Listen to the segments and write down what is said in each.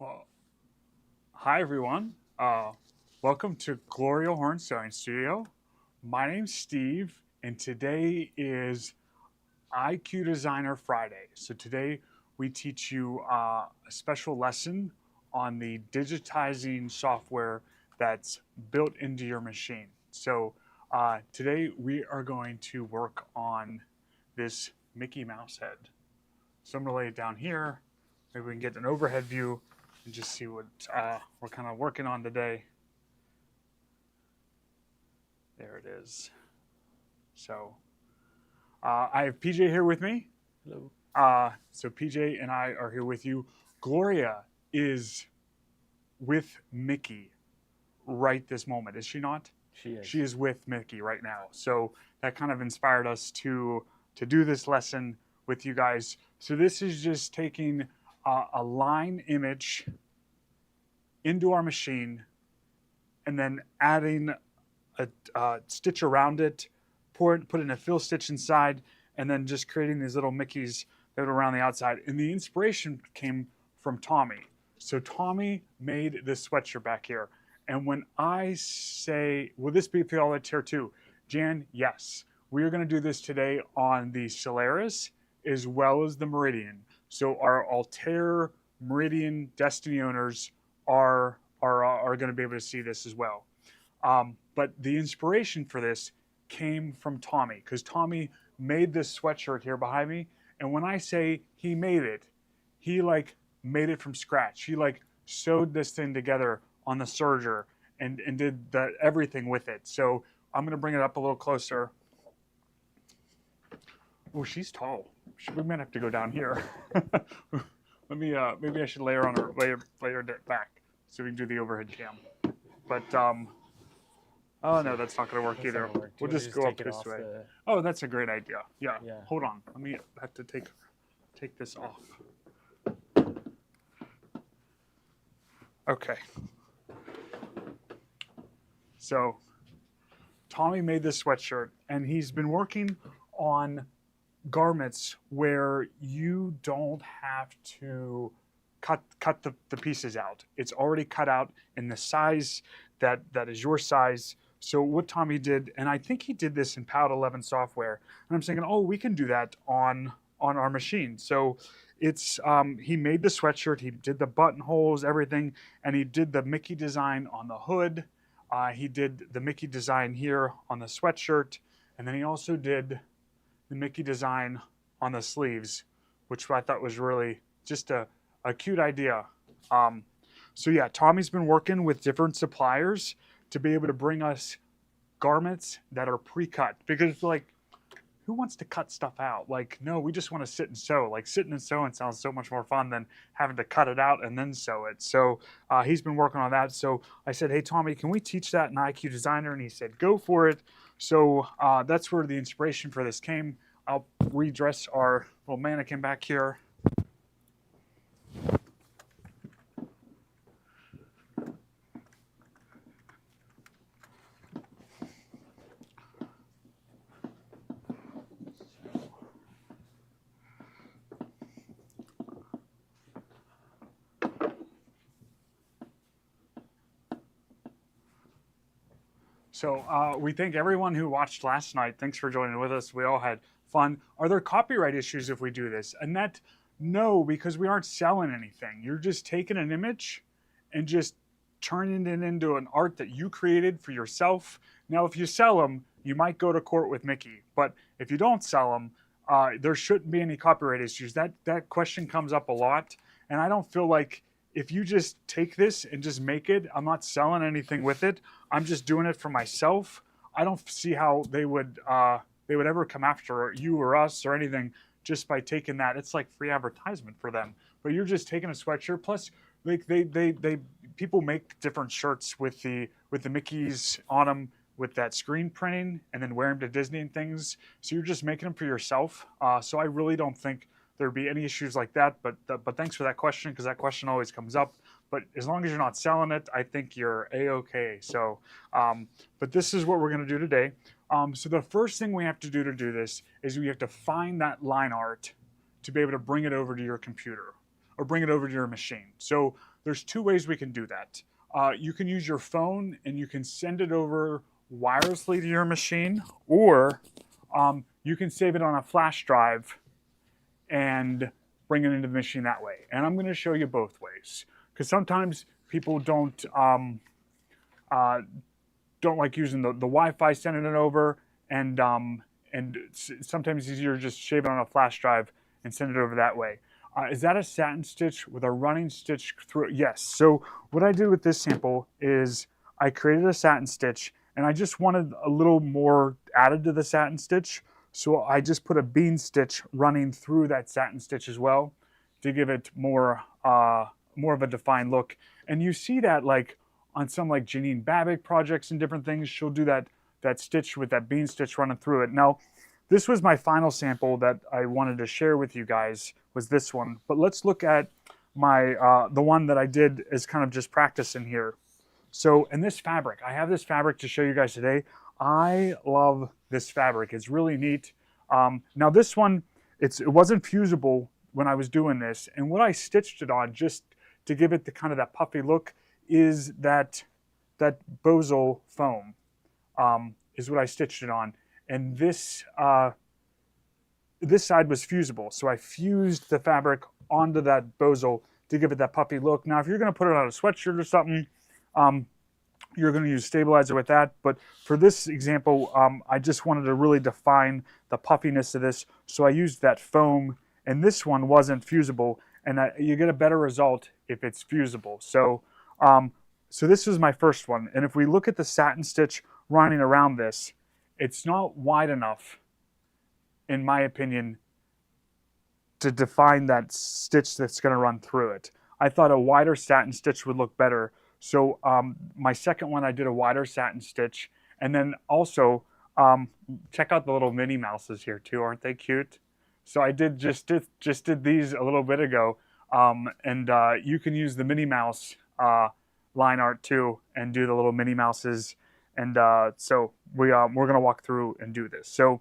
Well, hi everyone. Welcome to Gloria Horn Sewing Studio. My name's Steve, and today is IQ Designer Friday. So today we teach you a special lesson on the digitizing software that's built into your machine. So today we are going to work on this Mickey Mouse head. So I'm going to lay it down here. Maybe we can get an overhead view and just see what we're kind of working on today. There it is. So I have PJ here with me. Hello. So PJ and I are here with you. Gloria is with Mickey right this moment, is she not? She is. She is with Mickey right now. So that kind of inspired us to do this lesson with you guys. So this is just taking a line image into our machine and then adding a stitch around it, putting a fill stitch inside, and then just creating these little Mickeys that are around the outside. And the inspiration came from Tommy. So Tommy made this sweatshirt back here. And when I say, will this be for y'all that's here too? Jan, yes. We are going to do this today on the Solaris as well as the Meridian. So our Altair Meridian Destiny owners are going to be able to see this as well. But the inspiration for this came from Tommy, because Tommy made this sweatshirt here behind me. And when I say he made it, he made it from scratch. He sewed this thing together on the serger and did everything with it. So I'm gonna bring it up a little closer. Oh, she's tall. We might have to go down here. Let me maybe I should lay her on her lay her back so we can do the overhead cam. But oh no, that's not going to work either. We'll just go up this way. Oh, that's a great idea. Yeah. Hold on. Let me have to take this off. Okay. So Tommy made this sweatshirt, and he's been working on garments where you don't have to cut the pieces out. It's already cut out in the size that is your size. So what Tommy did, and I think he did this in POUT 11 software, and I'm thinking, oh, we can do that on our machine. So it's he made the sweatshirt, he did the buttonholes, everything, and he did the Mickey design on the hood. He did the Mickey design here on the sweatshirt, and then he also did the Mickey design on the sleeves, which I thought was really just a cute idea. So yeah, Tommy's been working with different suppliers to be able to bring us garments that are pre-cut, because who wants to cut stuff out? No, we just want to sit and sew. Sitting and sewing sounds so much more fun than having to cut it out and then sew it. So he's been working on that. So I said, hey Tommy, can we teach that in IQ Designer? And he said, go for it. So that's where the inspiration for this came. I'll redress our little mannequin back here. So we thank everyone who watched last night. Thanks for joining with us. We all had fun. Are there copyright issues if we do this? Annette, no, because we aren't selling anything. You're just taking an image and just turning it into an art that you created for yourself. Now, if you sell them, you might go to court with Mickey. But if you don't sell them, there shouldn't be any copyright issues. That question comes up a lot. And I don't feel like if you just take this and just make it, I'm not selling anything with it. I'm just doing it for myself. I don't see how they would ever come after you or us or anything just by taking that. It's like free advertisement for them. But you're just taking a sweatshirt. Plus, they people make different shirts with the Mickeys on them with that screen printing, and then wear them to Disney and things. So you're just making them for yourself. So I really don't think there'd be any issues like that. But thanks for that question, because that question always comes up. But as long as you're not selling it, I think you're A-okay. So, but this is what we're going to do today. So the first thing we have to do this is we have to find that line art to be able to bring it over to your computer or bring it over to your machine. So there's two ways we can do that. You can use your phone and you can send it over wirelessly to your machine, or you can save it on a flash drive and bring it into the machine that way. And I'm going to show you both ways, because sometimes people don't like using the Wi-Fi sending it over, and sometimes it's easier to just shave it on a flash drive and send it over that way. Is that a satin stitch with a running stitch through it? Yes. So what I did with this sample is I created a satin stitch, and I just wanted a little more added to the satin stitch. So I just put a bean stitch running through that satin stitch as well to give it more of a defined look. And you see that like on some like Janine Babick projects and different things, she'll do that stitch with that bean stitch running through it. Now, this was my final sample that I wanted to share with you guys, was this one. But let's look at my the one that I did as kind of just practice in here. So, and this fabric, I have this fabric to show you guys today. I love this fabric. It's really neat. Now this one, it wasn't fusible when I was doing this, and what I stitched it on just to give it the kind of that puffy look is that Bozal foam is what I stitched it on. And this this side was fusible, so I fused the fabric onto that Bozal to give it that puffy look. Now, if you're going to put it on a sweatshirt or something, you're going to use stabilizer with that. But for this example, I just wanted to really define the puffiness of this, so I used that foam. And this one wasn't fusible, and you get a better result if it's fusible. So, so this was my first one. And if we look at the satin stitch running around this, it's not wide enough, in my opinion, to define that stitch that's going to run through it. I thought a wider satin stitch would look better. So my second one, I did a wider satin stitch. And then also, check out the little Minnie Mouses here too. Aren't they cute? So I just did these a little bit ago. And you can use the Minnie Mouse line art too and do the little Minnie Mouses. And so we're going to walk through and do this. So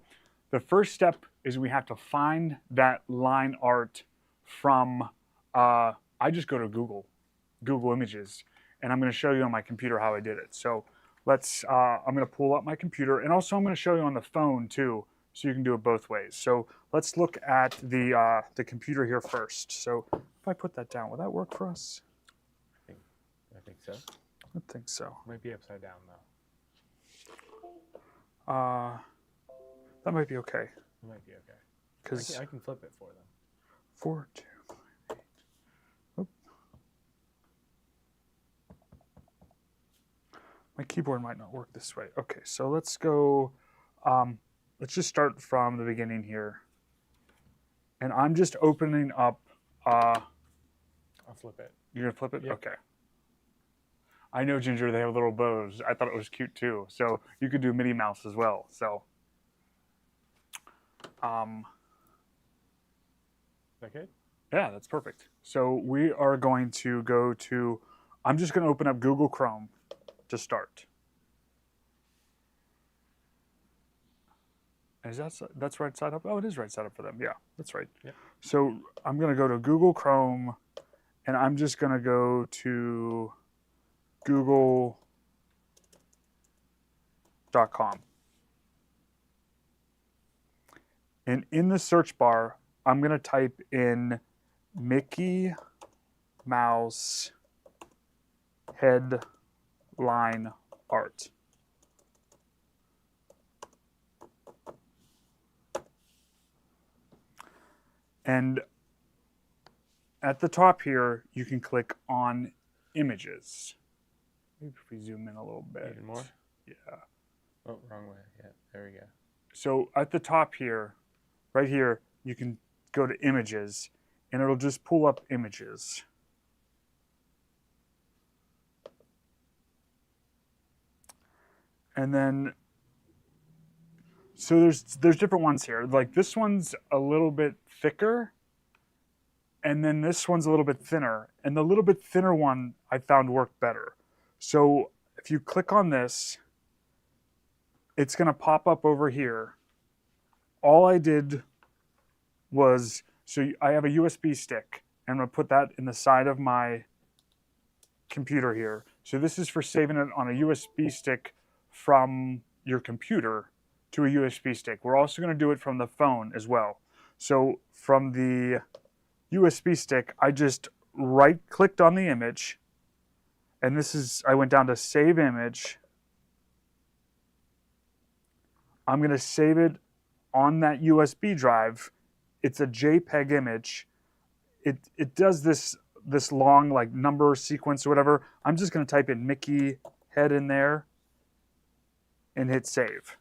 the first step is we have to find that line art from, I just go to Google Images, and I'm going to show you on my computer how I did it. So let's, I'm going to pull up my computer, and also I'm going to show you on the phone too, so you can do it both ways. So let's look at the computer here first. So if I put that down, will that work for us? I think so. I think so. Might be upside down though. That might be okay. It might be okay. Because I can flip it for them. 4, 2, 8. Oop. My keyboard might not work this way. Okay, so let's go. Let's just start from the beginning here. And I'm just opening up. I'll flip it. You're gonna flip it? Yep. Okay. I know, Ginger, they have little bows. I thought it was cute too. So you could do Minnie Mouse as well. So. Is that good? Yeah, that's perfect. So we are going to go to, I'm just going to open up Google Chrome to start. Is that's right side up? Oh, it is right side up for them. Yeah, that's right. Yep. So I'm going to go to Google Chrome, and I'm just going to go to google.com. And in the search bar, I'm going to type in Mickey Mouse headline art. And at the top here, you can click on images. Maybe if we zoom in a little bit. Even more? Yeah. Oh, wrong way. Yeah, there we go. So at the top here, right here, you can go to images, and it'll just pull up images. And then, so there's different ones here. Like this one's a little bit thicker, and then this one's a little bit thinner. And the little bit thinner one I found worked better. So if you click on this, it's going to pop up over here. All I did was, so I have a USB stick, and I'm going to put that in the side of my computer here. So this is for saving it on a USB stick from your computer to a USB stick. We're also going to do it from the phone as well. So from the USB stick, I just right-clicked on the image, and I went down to Save Image. I'm going to save it on that USB drive. It's a JPEG image. It does this long like number sequence or whatever. I'm just going to type in Mickey head in there and hit save.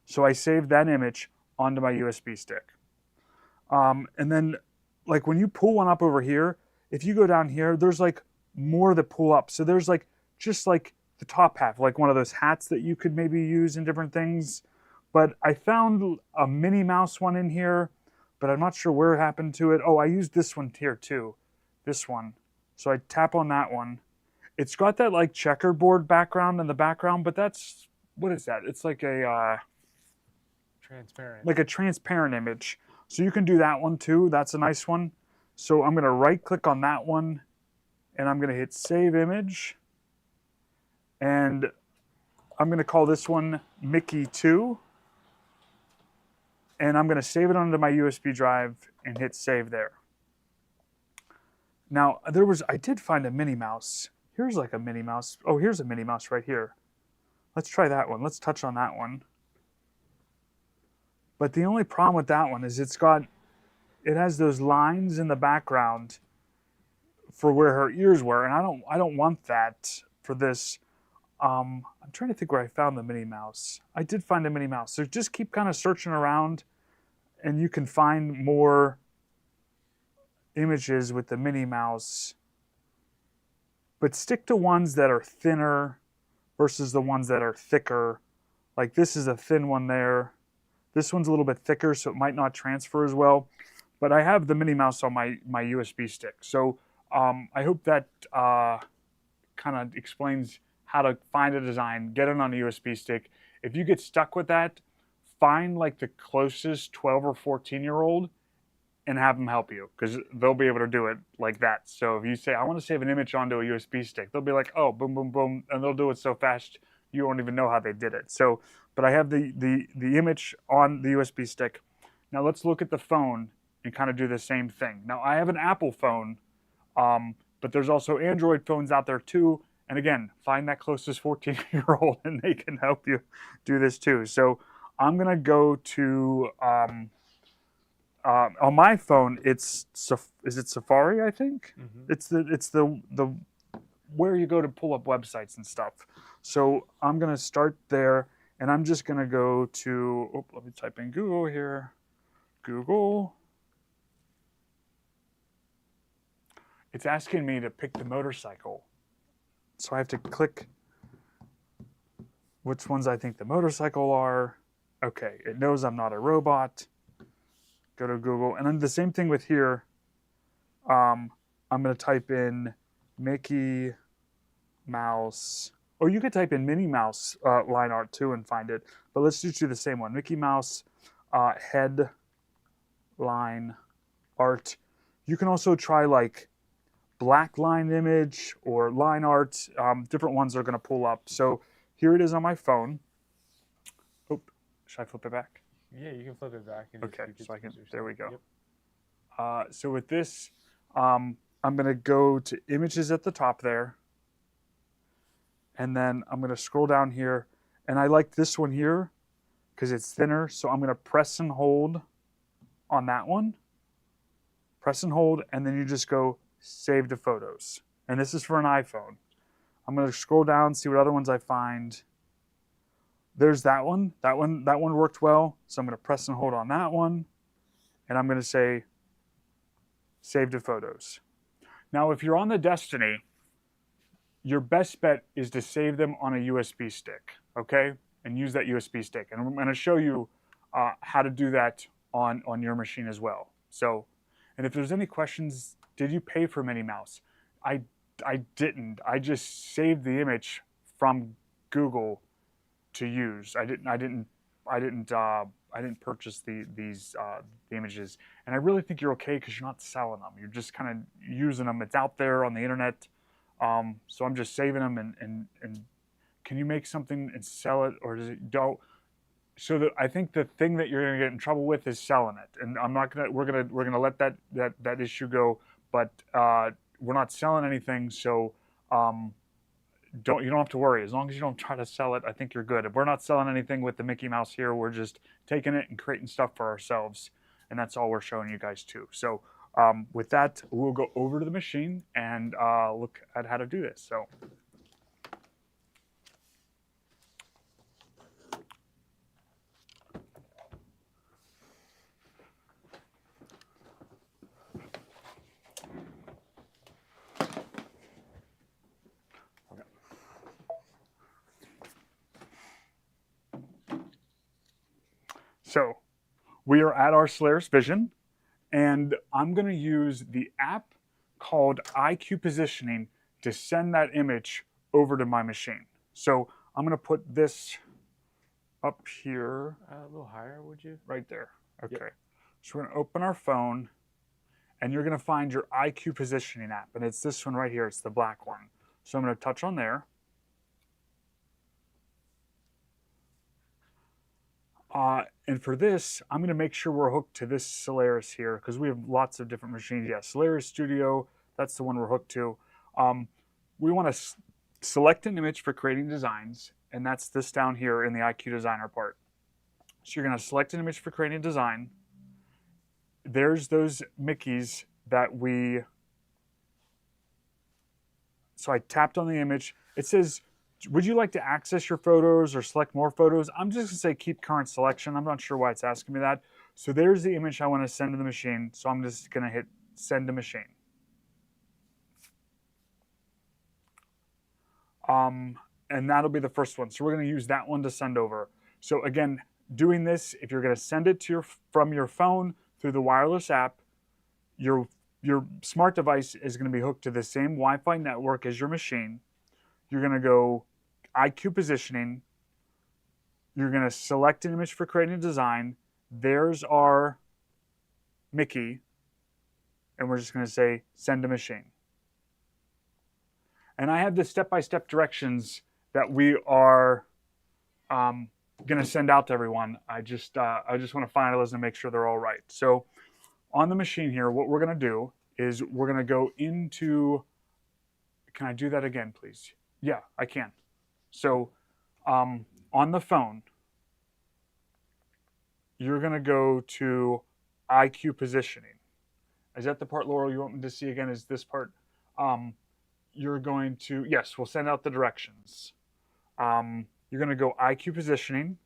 So I saved that image onto my USB stick. And then like when you pull one up over here, if you go down here, there's like more that pull up. So there's like just like the top half, like one of those hats that you could maybe use in different things. But I found a Minnie Mouse one in here, but I'm not sure where it happened to it. Oh, I used this one here too, this one. So I tap on that one. It's got that like checkerboard background in the background, but that's, what is that? It's like a transparent. like a transparent image. So you can do that one too. That's a nice one. So I'm going to right click on that one and I'm going to hit Save Image. And I'm going to call this one Mickey 2. And I'm going to save it onto my USB drive and hit Save there. Now, I did find a Minnie Mouse. Here's like a Minnie Mouse. Oh, here's a Minnie Mouse right here. Let's try that one. Let's touch on that one. But the only problem with that one is it has those lines in the background for where her ears were, and I don't want that for this. I'm trying to think where I found the Minnie Mouse. I did find a Minnie Mouse. So just keep kind of searching around and you can find more images with the Minnie Mouse. But stick to ones that are thinner versus the ones that are thicker. Like this is a thin one there. This one's a little bit thicker, so it might not transfer as well. But I have the Minnie Mouse on my USB stick. So I hope that kind of explains how to find a design, get it on a USB stick. If you get stuck with that, find like the closest 12 or 14-year-old and have them help you because they'll be able to do it like that. So if you say, I want to save an image onto a USB stick, they'll be like, oh, boom, boom, boom, and they'll do it so fast you won't even know how they did it. So, but I have the image on the USB stick. Now let's look at the phone and kind of do the same thing. Now I have an Apple phone, but there's also Android phones out there too. And again, find that closest 14-year-old and they can help you do this too. So I'm gonna go to, on my phone, is it Safari, I think? Mm-hmm. It's the where you go to pull up websites and stuff. So I'm gonna start there and I'm just gonna go to, let me type in Google here. Google. It's asking me to pick the motorcycle. So I have to click which ones I think the motorcycle are. Okay, it knows I'm not a robot. Go to Google. And then the same thing with here. I'm going to type in Mickey Mouse. Or you could type in Minnie Mouse line art too and find it. But let's just do the same one. Mickey Mouse head line art. You can also try like black line image or line art. Different ones are going to pull up. So here it is on my phone. Oh, should I flip it back? Yeah, you can flip it back. And Okay, so I can, there we go. Yep. So with this, I'm going to go to images at the top there. And then I'm going to scroll down here. And I like this one here because it's thinner. So I'm going to press and hold on that one. Press and hold, and then you just go Save to Photos. And this is for an iPhone. I'm going to scroll down, see what other ones I find. There's that one. That one worked well. So I'm going to press and hold on that one. And I'm going to say Save to Photos. Now, if you're on the Destiny, your best bet is to save them on a USB stick, okay? And use that USB stick. And I'm going to show you how to do that on your machine as well. So, and if there's any questions, did you pay for Minnie Mouse? I didn't. I just saved the image from Google to use. I didn't I didn't purchase the images, and I really think you're okay because you're not selling them. You're just kind of using them. It's out there on the internet, so I'm just saving them. And can you make something and sell it, or does it don't? So I think the thing that you're going to get in trouble with is selling it, and I'm not gonna. We're gonna let that issue go, but we're not selling anything, so. You don't have to worry. As long as you don't try to sell it, I think you're good. If we're not selling anything with the Mickey Mouse here, we're just taking it and creating stuff for ourselves, and that's all we're showing you guys too. So with that, we'll go over to the machine and look at how to do this. So. So we are at our Solaris Vision, and I'm going to use the app called IQ Positioning to send that image over to my machine. So I'm going to put this up here. A little higher, would you? Right there. Okay. Yep. So we're going to open our phone, and you're going to find your IQ Positioning app, and it's this one right here. It's the black one. So I'm going to touch on there. And for this, I'm going to make sure we're hooked to this Solaris here because we have lots of different machines. Yeah, Solaris Studio, that's the one we're hooked to. We want to select an image for creating designs, and that's this down here in the IQ Designer part. So you're going to select an image for creating a design. There's those Mickeys that we... So I tapped on the image. It says, would you like to access your photos or select more photos? I'm just going to say keep current selection. I'm not sure why it's asking me that. So there's the image I want to send to the machine. So I'm just going to hit send to machine. And that'll be the first one. So we're going to use that one to send over. So again, doing this, if you're going to send it to from your phone through the wireless app, your smart device is going to be hooked to the same Wi-Fi network as your machine. You're going to go IQ Positioning. You're going to select an image for creating a design. There's our Mickey. And we're just going to say send to machine. And I have the step-by-step directions that we are going to send out to everyone. I just want to finalize and make sure they're all right. So on the machine here, what we're going to do is we're going to go into, can I do that again, please? Yeah, I can. So on the phone, you're going to go to IQ Positioning. Is that the part, Laurel, you want me to see again? Is this part? You're going to, yes, we'll send out the directions. You're going to go IQ Positioning.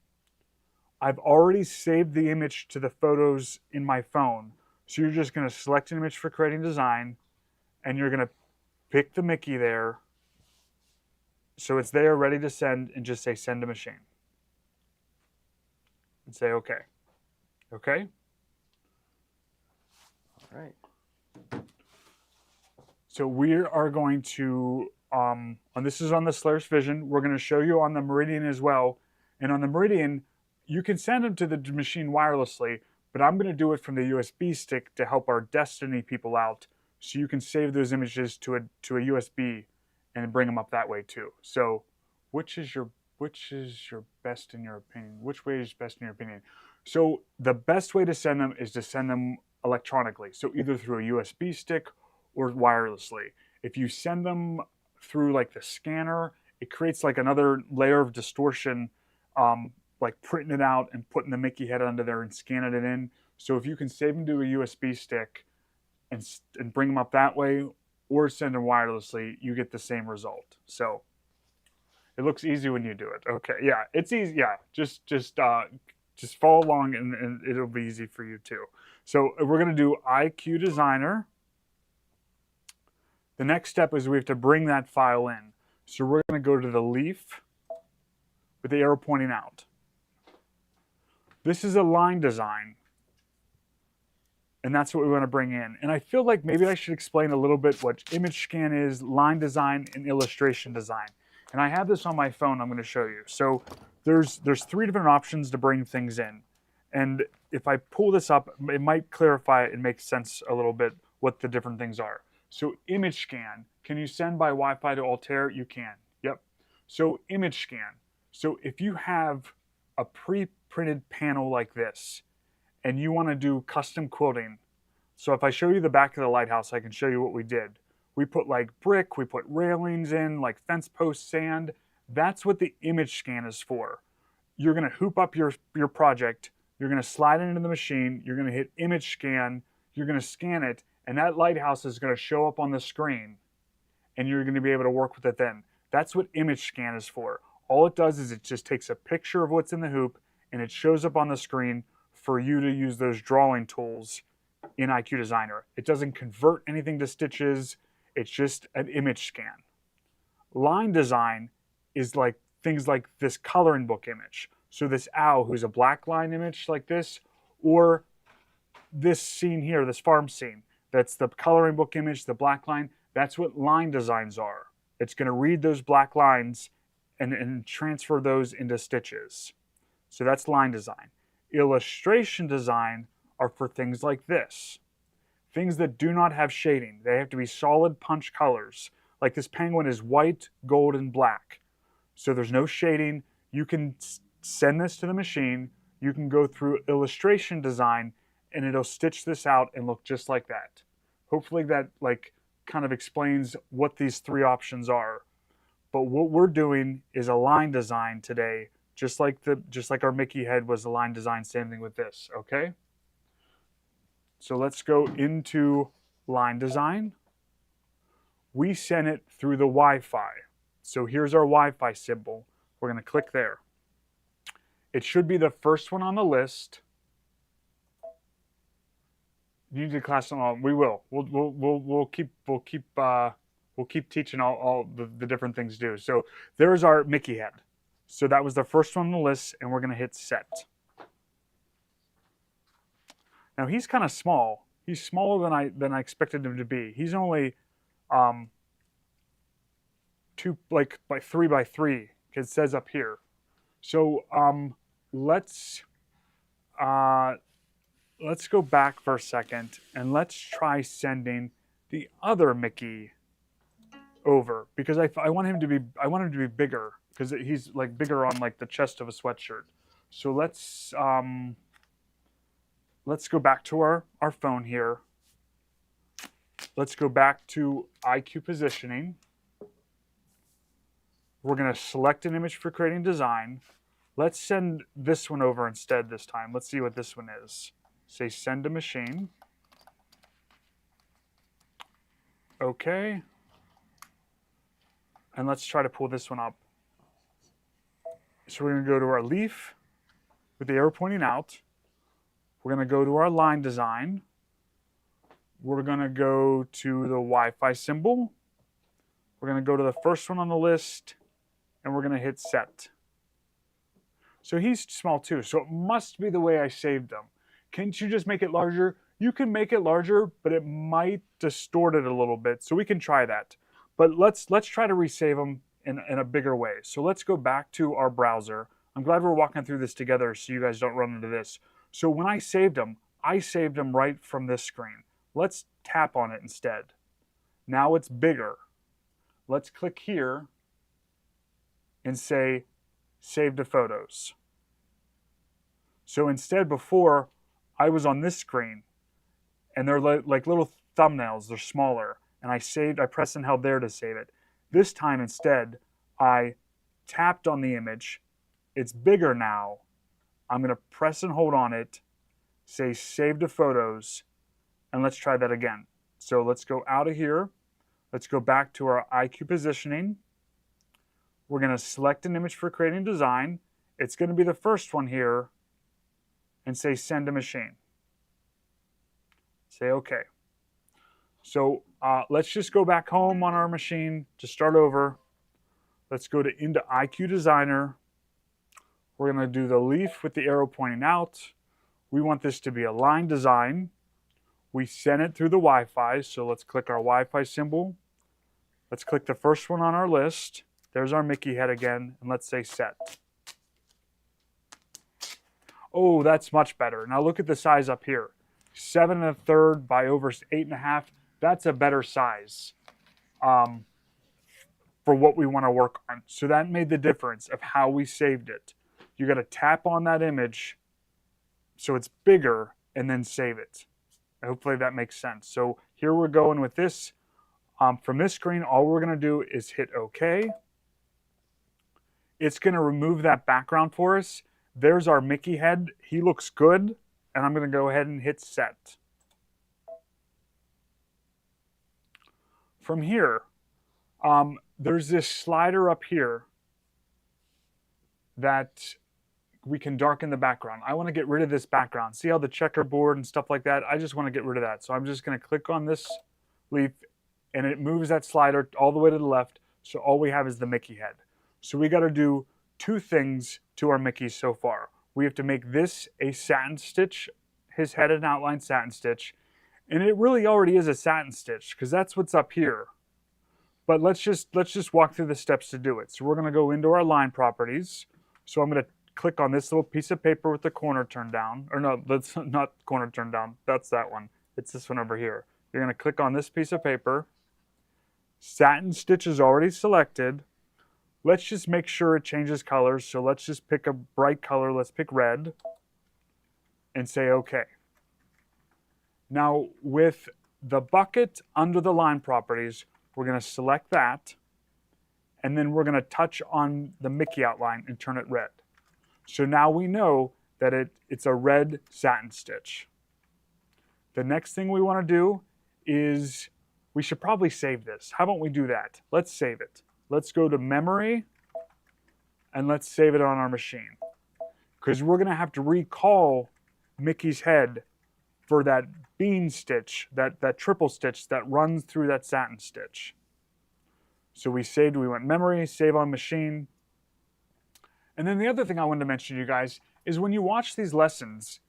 I've already saved the image to the photos in my phone. So you're just going to select an image for creating design, and you're going to pick the Mickey there. So it's there, ready to send, and just say send to machine. And say okay. Okay? All right. So we are going to, and this is on the Solaris Vision. We're going to show you on the Meridian as well. And on the Meridian, you can send them to the machine wirelessly, but I'm going to do it from the USB stick to help our Destiny people out. So you can save those images to a USB and bring them up that way too. So which is your best in your opinion? Which way is best in your opinion? So the best way to send them is to send them electronically. So either through a USB stick or wirelessly. If you send them through like the scanner, it creates like another layer of distortion, like printing it out and putting the Mickey head under there and scanning it in. So if you can save them to a USB stick and bring them up that way, or send them wirelessly, you get the same result. So it looks easy when you do it. Okay, yeah, it's easy. Yeah, just follow along and it'll be easy for you too. So we're gonna do IQ Designer. The next step is we have to bring that file in. So we're gonna go to the leaf with the arrow pointing out. This is a line design. And that's what we want to bring in. And I feel like maybe I should explain a little bit what image scan is, line design, and illustration design. And I have this on my phone I'm going to show you. So there's 3 different options to bring things in. And if I pull this up, it might clarify and make sense a little bit what the different things are. So image scan. Can you send by Wi-Fi to Altair? You can. Yep. So image scan. So if you have a pre-printed panel like this and you want to do custom quilting, so if I show you the back of the lighthouse, I can show you what we did. We put like brick, we put railings in, like fence post sand. That's what the image scan is for. You're going to hoop up your project, you're going to slide it into the machine, you're going to hit image scan, you're going to scan it, and that lighthouse is going to show up on the screen, and you're going to be able to work with it then. That's what image scan is for. All it does is it just takes a picture of what's in the hoop, and it shows up on the screen for you to use those drawing tools in IQ Designer. It doesn't convert anything to stitches. It's just an image scan. Line design is like things like this coloring book image. So this owl who's a black line image like this, or this scene here, this farm scene. That's the coloring book image, the black line. That's what line designs are. It's going to read those black lines and transfer those into stitches. So that's line design. Illustration design are for things like this. Things that do not have shading. They have to be solid punch colors. Like this penguin is white, gold, and black. So there's no shading. You can send this to the machine. You can go through illustration design and it'll stitch this out and look just like that. Hopefully that like kind of explains what these 3 options are. But what we're doing is a line design today, just like our Mickey head was a line design, same thing with this, okay? So let's go into line design. We send it through the Wi-Fi. So here's our Wi-Fi symbol. We're going to click there. It should be the first one on the list. You need to class them all. We will. We'll keep teaching all the different things to do. So there's our Mickey head. So that was the first one on the list, and we're going to hit set. Now he's kind of small. He's smaller than I expected him to be. He's only 2 by 3 by 3. It says up here. So let's go back for a second and let's try sending the other Mickey over, because I want him to be bigger, because he's like bigger on like the chest of a sweatshirt. So let's go back to our phone here. Let's go back to IQ positioning. We're going to select an image for creating design. Let's send this one over instead this time. Let's see what this one is. Say send to machine. Okay. And let's try to pull this one up. So we're going to go to our leaf with the arrow pointing out. We're going to go to our line design. We're going to go to the Wi-Fi symbol. We're going to go to the first one on the list, and we're going to hit set. So he's small too, so it must be the way I saved him. Can't you just make it larger? You can make it larger, but it might distort it a little bit, so we can try that. But let's try to resave him in a bigger way. So let's go back to our browser. I'm glad we're walking through this together so you guys don't run into this. So when I saved him right from this screen. Let's tap on it instead. Now it's bigger. Let's click here and say Save to Photos. So instead, before, I was on this screen and they're like little thumbnails, they're smaller, and I pressed and held there to save it. This time instead, I tapped on the image. It's bigger now. I'm going to press and hold on it, say Save to Photos, and let's try that again. So let's go out of here. Let's go back to our IQ positioning. We're going to select an image for creating design. It's going to be the first one here, and say Send to Machine. Say OK. So let's just go back home on our machine to start over. Let's go into IQ Designer. We're going to do the leaf with the arrow pointing out. We want this to be a line design. We send it through the Wi-Fi, so let's click our Wi-Fi symbol. Let's click the first one on our list. There's our Mickey head again, and let's say set. Oh, that's much better. Now look at the size up here. 7 1/3 by over 8 1/2. That's a better size for what we want to work on. So that made the difference of how we saved it. You got to tap on that image so it's bigger and then save it. Hopefully that makes sense. So here we're going with this. From this screen, all we're going to do is hit OK. It's going to remove that background for us. There's our Mickey head. He looks good. And I'm going to go ahead and hit set. From here, there's this slider up here that we can darken the background. I want to get rid of this background. See how the checkerboard and stuff like that? I just want to get rid of that. So I'm just going to click on this leaf and it moves that slider all the way to the left. So all we have is the Mickey head. So we got to do 2 things to our Mickey so far. We have to make this a satin stitch, his head an outline satin stitch. And it really already is a satin stitch because that's what's up here. But let's just walk through the steps to do it. So we're going to go into our line properties. So I'm going to click on this little piece of paper with the corner turned down. Or no, that's not corner turned down. That's that one. It's this one over here. You're going to click on this piece of paper. Satin stitch is already selected. Let's just make sure it changes colors. So let's just pick a bright color. Let's pick red. And say OK. Now with the bucket under the line properties, we're going to select that. And then we're going to touch on the Mickey outline and turn it red. So now we know that it's a red satin stitch. The next thing we want to do is we should probably save this. How about we do that? Let's save it. Let's go to memory and let's save it on our machine. Because we're going to have to recall Mickey's head for that bean stitch, that triple stitch that runs through that satin stitch. So we saved, we went memory, save on machine. And then the other thing I wanted to mention to you guys is when you watch these lessons,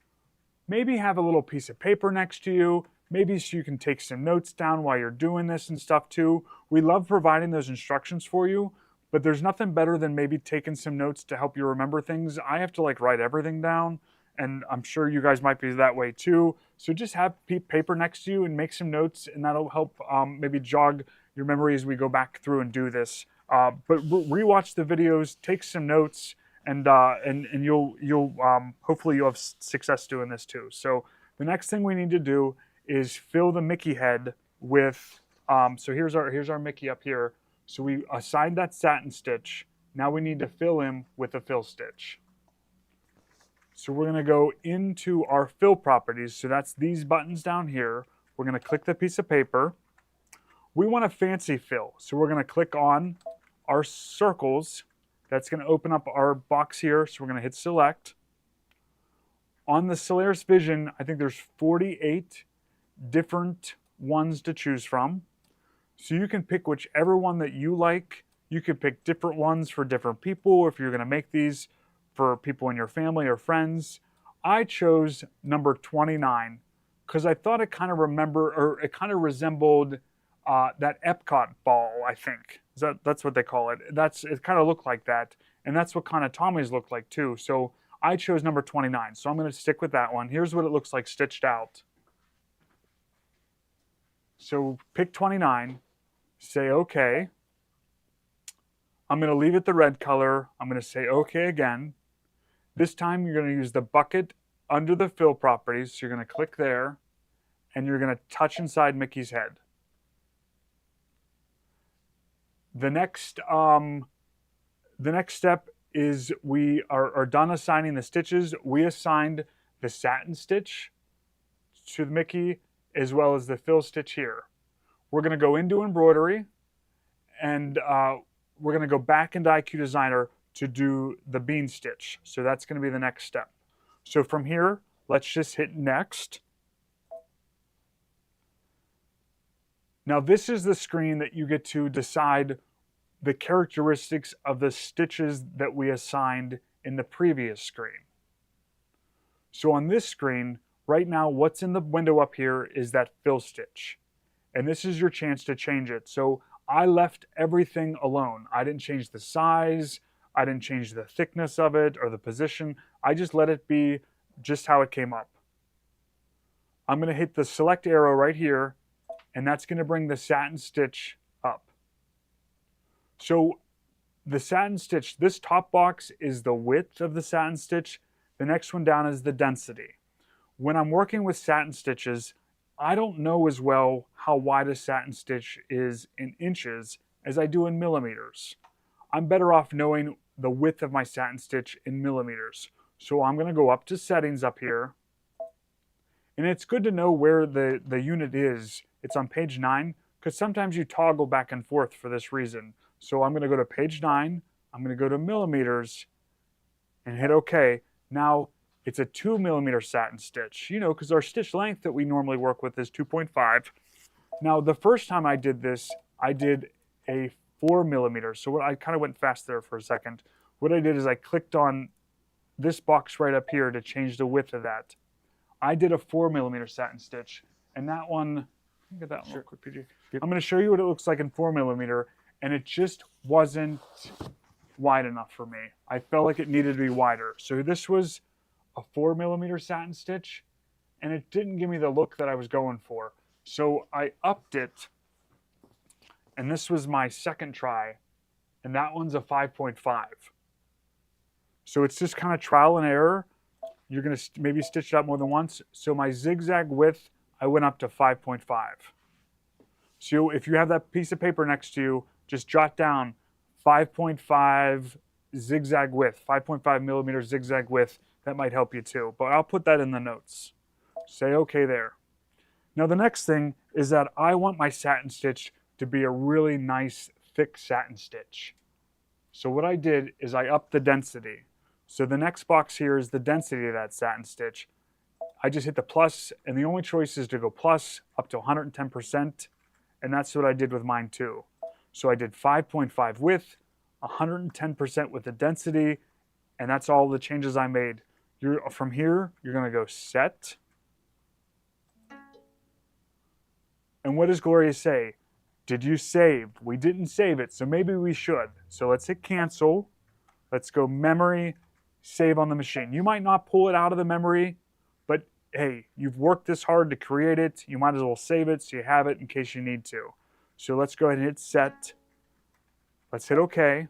maybe have a little piece of paper next to you, maybe so you can take some notes down while you're doing this and stuff too. We love providing those instructions for you, but there's nothing better than maybe taking some notes to help you remember things. I have to write everything down, and I'm sure you guys might be that way too. So just have paper next to you and make some notes, and that'll help maybe jog your memory as we go back through and do this. But rewatch the videos, take some notes, and you'll hopefully you'll have success doing this too. So the next thing we need to do is fill the Mickey head with. So here's our Mickey up here. So we assigned that satin stitch. Now we need to fill him with a fill stitch. So we're going to go into our fill properties. So that's these buttons down here. We're going to click the piece of paper. We want a fancy fill. So we're going to click on our circles. That's going to open up our box here. So we're going to hit select. On the Solaris Vision, I think there's 48 different ones to choose from. So you can pick whichever one that you like. You can pick different ones for different people if you're going to make these for people in your family or friends. I chose number 29 because I thought it kind of resembled that Epcot ball, I think. That's what they call it. It kind of looked like that, and that's what kind of Tommy's looked like too. So I chose number 29, so I'm going to stick with that one. Here's what it looks like stitched out. So pick 29, say OK. I'm going to leave it the red color. I'm going to say OK again. This time you're going to use the bucket under the fill properties. So you're going to click there, and you're going to touch inside Mickey's head. The next step is we are done assigning the stitches. We assigned the satin stitch to the Mickey as well as the fill stitch here. We're going to go into embroidery, and we're going to go back into IQ Designer to do the bean stitch. So that's going to be the next step. So from here, let's just hit next. Now this is the screen that you get to decide the characteristics of the stitches that we assigned in the previous screen. So on this screen, right now what's in the window up here is that fill stitch. And this is your chance to change it. So I left everything alone. I didn't change the size. I didn't change the thickness of it or the position. I just let it be just how it came up. I'm going to hit the select arrow right here, and that's going to bring the satin stitch up. So the satin stitch, this top box is the width of the satin stitch. The next one down is the density. When I'm working with satin stitches, I don't know as well how wide a satin stitch is in inches as I do in millimeters. I'm better off knowing the width of my satin stitch in millimeters. So I'm going to go up to settings up here. And it's good to know where the unit is. It's on page 9, because sometimes you toggle back and forth for this reason. So I'm going to go to page 9, I'm going to go to millimeters, and hit OK. Now, it's a 2 millimeter satin stitch, you know, because our stitch length that we normally work with is 2.5. Now, the first time I did this, I did a 4 millimeter. So I kind of went fast there for a second. What I did is I clicked on this box right up here to change the width of that. I did a 4 millimeter satin stitch, and that one, look at that one real quick, PG. Yep. I'm going to show you what it looks like in 4 millimeter, and it just wasn't wide enough for me. I felt like it needed to be wider. So this was a 4 millimeter satin stitch, and it didn't give me the look that I was going for. So I upped it, and this was my second try, and that one's a 5.5. So it's just kind of trial and error. You're going to maybe stitch it up more than once. So my zigzag width, I went up to 5.5. So if you have that piece of paper next to you, just jot down 5.5 zigzag width, 5.5 millimeter zigzag width. That might help you too. But I'll put that in the notes. Say OK there. Now the next thing is that I want my satin stitch to be a really nice, thick satin stitch. So what I did is I upped the density. So the next box here is the density of that satin stitch. I just hit the plus, and the only choice is to go plus up to 110%, and that's what I did with mine too. So I did 5.5 width, 110% with the density, and that's all the changes I made. From here, you're going to go set. And what does Gloria say? Did you save? We didn't save it, so maybe we should. So let's hit cancel. Let's go memory, save on the machine. You might not pull it out of the memory, but hey, you've worked this hard to create it. You might as well save it so you have it in case you need to. So let's go ahead and hit set. Let's hit OK.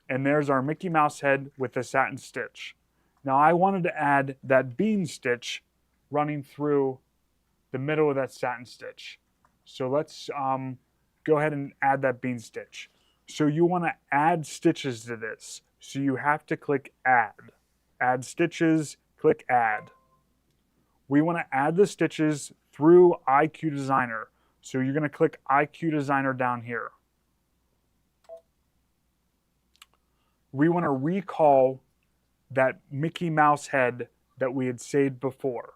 And there's our Mickey Mouse head with the satin stitch. Now I wanted to add that bean stitch running through the middle of that satin stitch. So let's go ahead and add that bean stitch. So you want to add stitches to this. So you have to click add. Add stitches, click add. We want to add the stitches through IQ Designer. So you're going to click IQ Designer down here. We want to recall that Mickey Mouse head that we had saved before.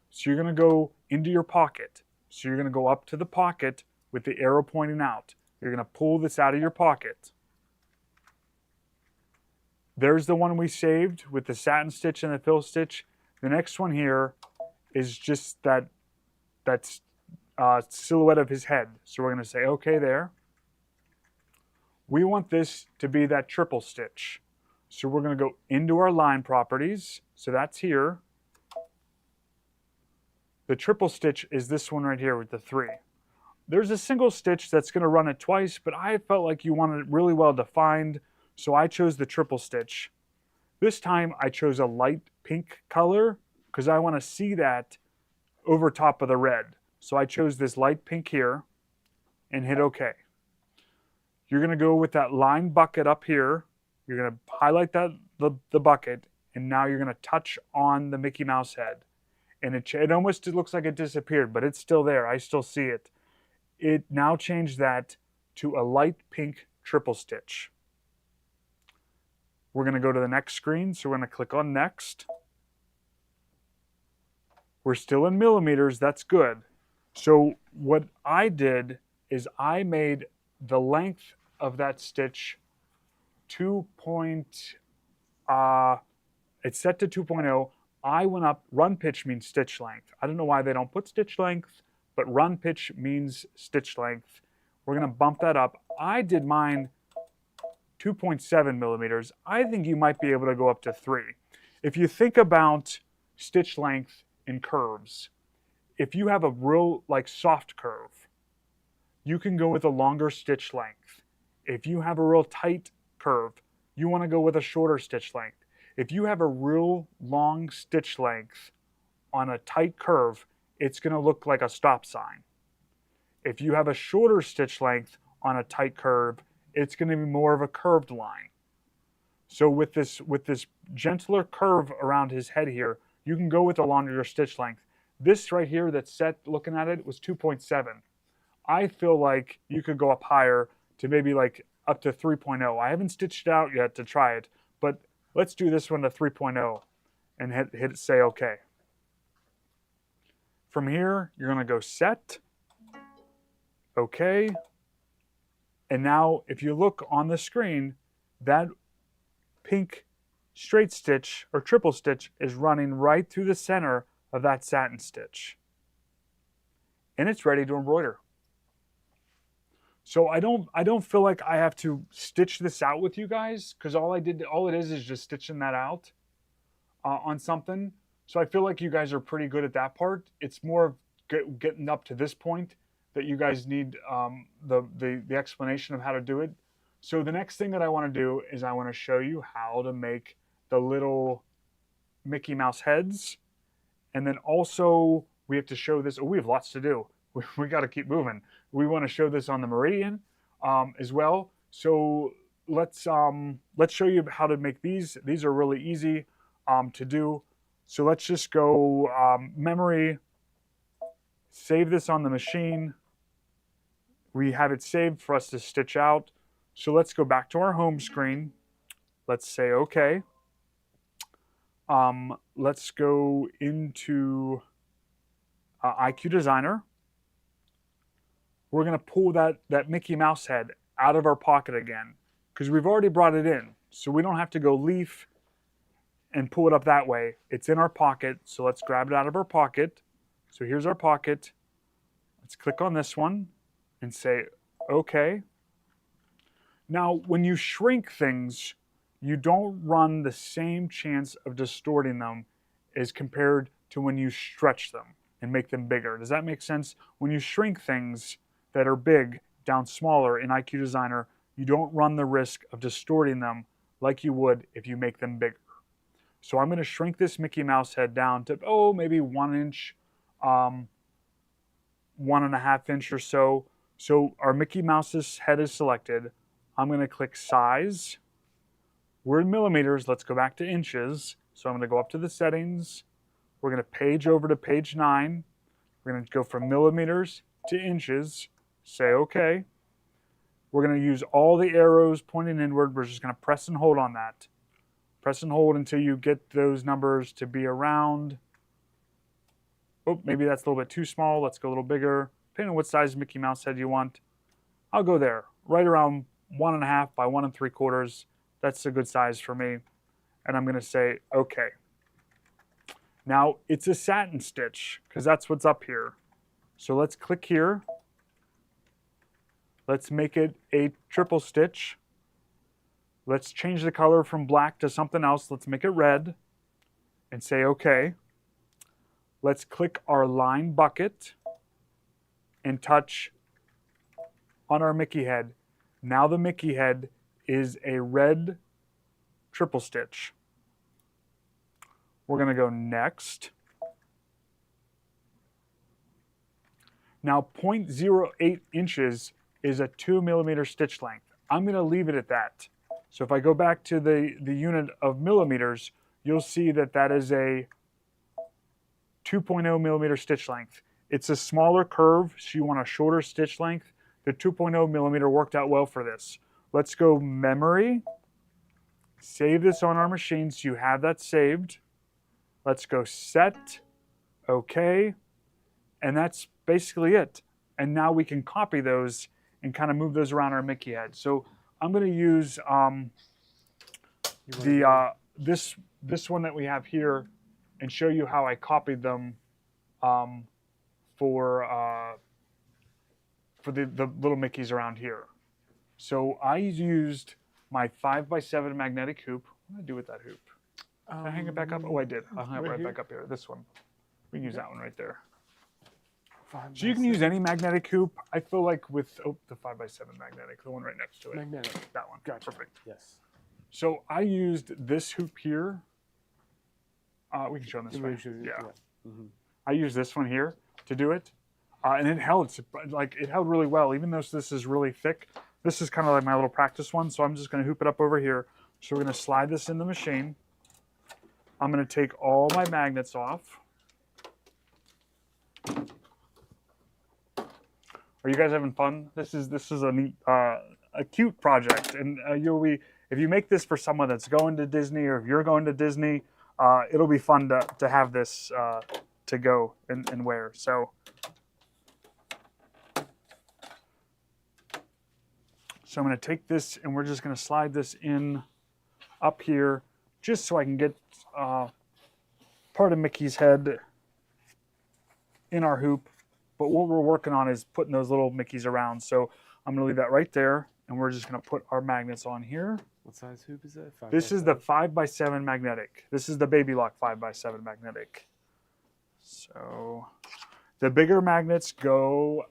So you're going to go into your pocket. So you're going to go up to the pocket with the arrow pointing out. You're going to pull this out of your pocket. There's the one we saved with the satin stitch and the fill stitch. The next one here is just that silhouette of his head. So we're going to say OK there. We want this to be that triple stitch. So we're going to go into our line properties. So that's here. The triple stitch is this one right here with the 3. There's a single stitch that's going to run it twice, but I felt like you wanted it really well defined, so I chose the triple stitch. This time I chose a light pink color because I want to see that over top of the red. So I chose this light pink here and hit OK. You're going to go with that line bucket up here. You're going to highlight the bucket, and now you're going to touch on the Mickey Mouse head. And it almost looks like it disappeared, but it's still there. I still see it. It now changed that to a light pink triple stitch. We're going to go to the next screen, so we're going to click on next. We're still in millimeters, that's good. So what I did is I made the length of that stitch it's set to 2.0. I went up, run pitch means stitch length. I don't know why they don't put stitch length, but run pitch means stitch length. We're going to bump that up. I did mine 2.7 millimeters. I think you might be able to go up to 3. If you think about stitch length in curves, if you have a real like soft curve, you can go with a longer stitch length. If you have a real tight curve, you want to go with a shorter stitch length. If you have a real long stitch length on a tight curve, it's going to look like a stop sign. If you have a shorter stitch length on a tight curve, it's going to be more of a curved line. So with this gentler curve around his head here, you can go with a longer stitch length. This right here that's set looking at it was 2.7. I feel like you could go up higher to maybe like up to 3.0. I haven't stitched it out yet to try it, but let's do this one to 3.0 and hit say OK. From here, you're going to go set, OK. And now if you look on the screen, that pink straight stitch or triple stitch is running right through the center of that satin stitch. And it's ready to embroider. So I don't feel like I have to stitch this out with you guys, because all it is just stitching that out on something. So I feel like you guys are pretty good at that part. It's more of getting up to this point that you guys need the explanation of how to do it. So the next thing that I want to do is I want to show you how to make the little Mickey Mouse heads. And then also we have to show this. Oh, we have lots to do. We got to keep moving. We want to show this on the Meridian as well. So let's show you how to make these. These are really easy to do. So let's just go memory, save this on the machine. We have it saved for us to stitch out. So let's go back to our home screen. Let's say OK. Let's go into IQ Designer. We're going to pull that Mickey Mouse head out of our pocket again, because we've already brought it in. So we don't have to go leaf and pull it up that way. It's in our pocket. So let's grab it out of our pocket. So here's our pocket. Let's click on this one and say OK. Now, when you shrink things, you don't run the same chance of distorting them as compared to when you stretch them and make them bigger. Does that make sense? When you shrink things that are big down smaller in IQ Designer, you don't run the risk of distorting them like you would if you make them bigger. So I'm going to shrink this Mickey Mouse head down to, maybe 1 inch, 1.5 inch or so. So our Mickey Mouse's head is selected. I'm going to click size. We're in millimeters. Let's go back to inches. So I'm going to go up to the settings. We're going to page over to page 9. We're going to go from millimeters to inches. Say OK. We're going to use all the arrows pointing inward. We're just going to press and hold on that. Press and hold until you get those numbers to be around. Oh, maybe that's a little bit too small. Let's go a little bigger. Depending on what size Mickey Mouse head you want. I'll go there, right around 1.5 by 1 3/4. That's a good size for me. And I'm going to say OK. Now it's a satin stitch because that's what's up here. So let's click here. Let's make it a triple stitch. Let's change the color from black to something else. Let's make it red and say OK. Let's click our line bucket and touch on our Mickey head. Now the Mickey head is a red triple stitch. We're going to go next. Now 0.08 inches is a 2 millimeter stitch length. I'm going to leave it at that. So if I go back to the unit of millimeters, you'll see that that is a 2.0 millimeter stitch length. It's a smaller curve, so you want a shorter stitch length. The 2.0 millimeter worked out well for this. Let's go memory. Save this on our machine so you have that saved. Let's go set, OK, and that's basically it. And now we can copy those and kind of move those around our Mickey head. So I'm going to use this one that we have here and show you how I copied them for the little Mickeys around here. So I used my 5x7 magnetic hoop. What did I do with that hoop? Did I hang it back up? Oh, I did. I'll hang it right back up here. This one. We can use that one right there. So you can use any magnetic hoop. I feel like with the 5x7 magnetic, the one right next to it. Magnetic. That one. Gotcha. Perfect. Yes. So I used this hoop here. We can show them this way. Yeah. Mm-hmm. I used this one here to do it, and it held really well. Even though this is really thick, this is kind of like my little practice one. So I'm just going to hoop it up over here. So we're going to slide this in the machine. I'm going to take all my magnets off. Are you guys having fun? This is a neat, a cute project, and if you make this for someone that's going to Disney, or if you're going to Disney, it'll be fun to have this to go and wear. So I'm going to take this, and we're just going to slide this in up here, just so I can get part of Mickey's head in our hoop. But what we're working on is putting those little Mickeys around. So I'm going to leave that right there, and we're just going to put our magnets on here. What size hoop is that? This is the 5x7 magnetic. This is the Baby Lock 5x7 magnetic. So the bigger magnets go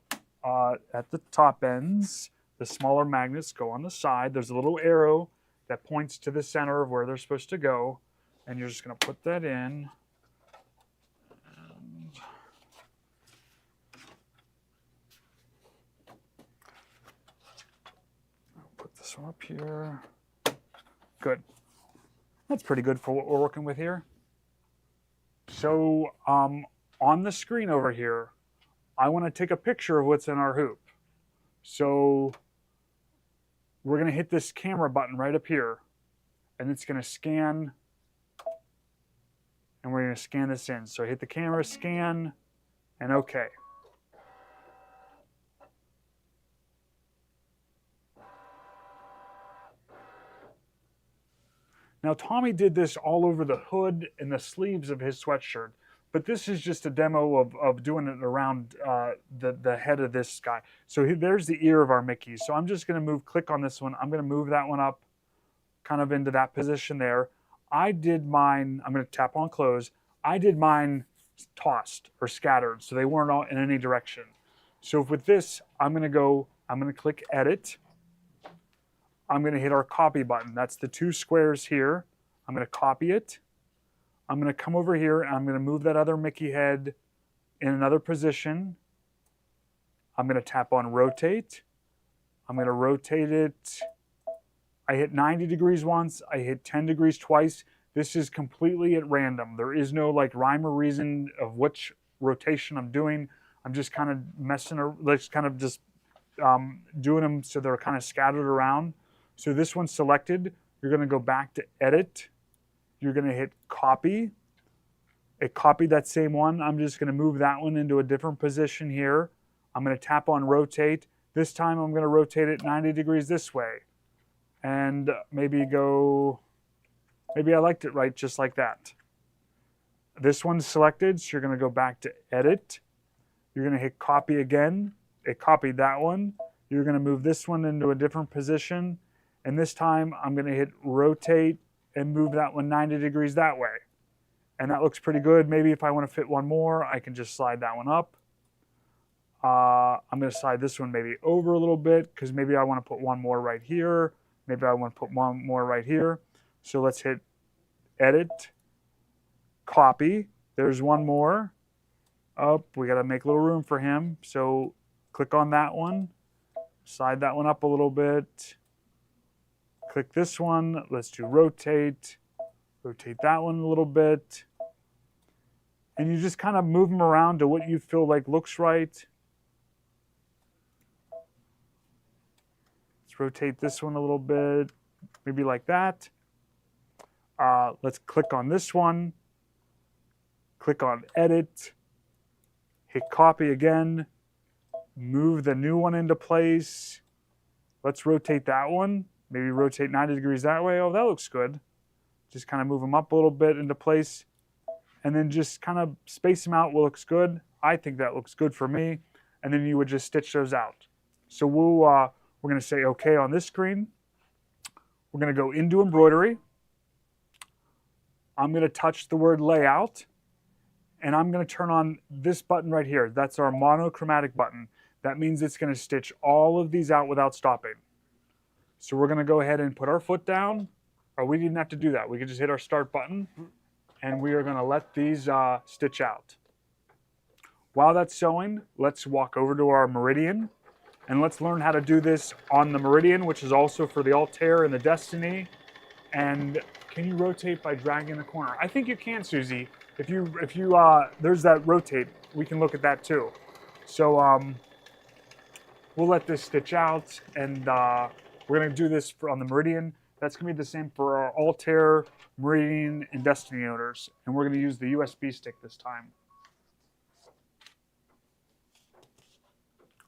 at the top ends. The smaller magnets go on the side. There's a little arrow that points to the center of where they're supposed to go. And you're just going to put that in. Put this one up here. Good. That's pretty good for what we're working with here. So on the screen over here, I want to take a picture of what's in our hoop. So we're going to hit this camera button right up here, and it's going to scan, and we're going to scan this in. So hit the camera, scan, and OK. Now, Tommy did this all over the hood and the sleeves of his sweatshirt, but this is just a demo of doing it around the head of this guy. So there's the ear of our Mickey. So I'm just going to click on this one. I'm going to move that one up kind of into that position there. I did mine, I'm going to tap on close. I did mine tossed or scattered, so they weren't all in any direction. So with this, I'm going to click edit. I'm going to hit our copy button. That's the two squares here. I'm going to copy it. I'm going to come over here, and I'm going to move that other Mickey head in another position. I'm going to tap on rotate. I'm going to rotate it. I hit 90 degrees once. I hit 10 degrees twice. This is completely at random. There is no like rhyme or reason of which rotation I'm doing. I'm just kind of messing, or kind of just doing them so they're kind of scattered around. So this one's selected. You're going to go back to edit. You're going to hit copy. It copied that same one. I'm just going to move that one into a different position here. I'm going to tap on rotate. This time I'm going to rotate it 90 degrees this way. And maybe I liked it right just like that. This one's selected, so you're going to go back to edit. You're going to hit copy again. It copied that one. You're going to move this one into a different position. And this time I'm going to hit rotate and move that one 90 degrees that way. And that looks pretty good. Maybe if I want to fit one more, I can just slide that one up. I'm going to slide this one maybe over a little bit, because maybe I want to put one more right here. Maybe I want to put one more right here. So let's hit edit, copy. There's one more. Oh, we got to make a little room for him. So click on that one. Slide that one up a little bit. Click this one. Let's do rotate. Rotate that one a little bit. And you just kind of move them around to what you feel like looks right. Let's rotate this one a little bit, maybe like that. Let's click on this one. Click on edit. Hit copy again. Move the new one into place. Let's rotate that one. Maybe rotate 90 degrees that way. Oh, that looks good. Just kind of move them up a little bit into place. And then just kind of space them out. What looks good? I think that looks good for me. And then you would just stitch those out. So We're going to say OK on this screen. We're going to go into embroidery. I'm going to touch the word layout, and I'm going to turn on this button right here. That's our monochromatic button. That means it's going to stitch all of these out without stopping. So we're going to go ahead and put our foot down. Or we didn't have to do that. We could just hit our start button, and we are going to let these stitch out. While that's sewing, let's walk over to our Meridian, and let's learn how to do this on the Meridian, which is also for the Altair and the Destiny. And can you rotate by dragging the corner? I think you can, Susie. If you there's that rotate, we can look at that too. So we'll let this stitch out, and we're going to do this on the Meridian. That's going to be the same for our Altair, Meridian, and Destiny owners. And we're going to use the USB stick this time.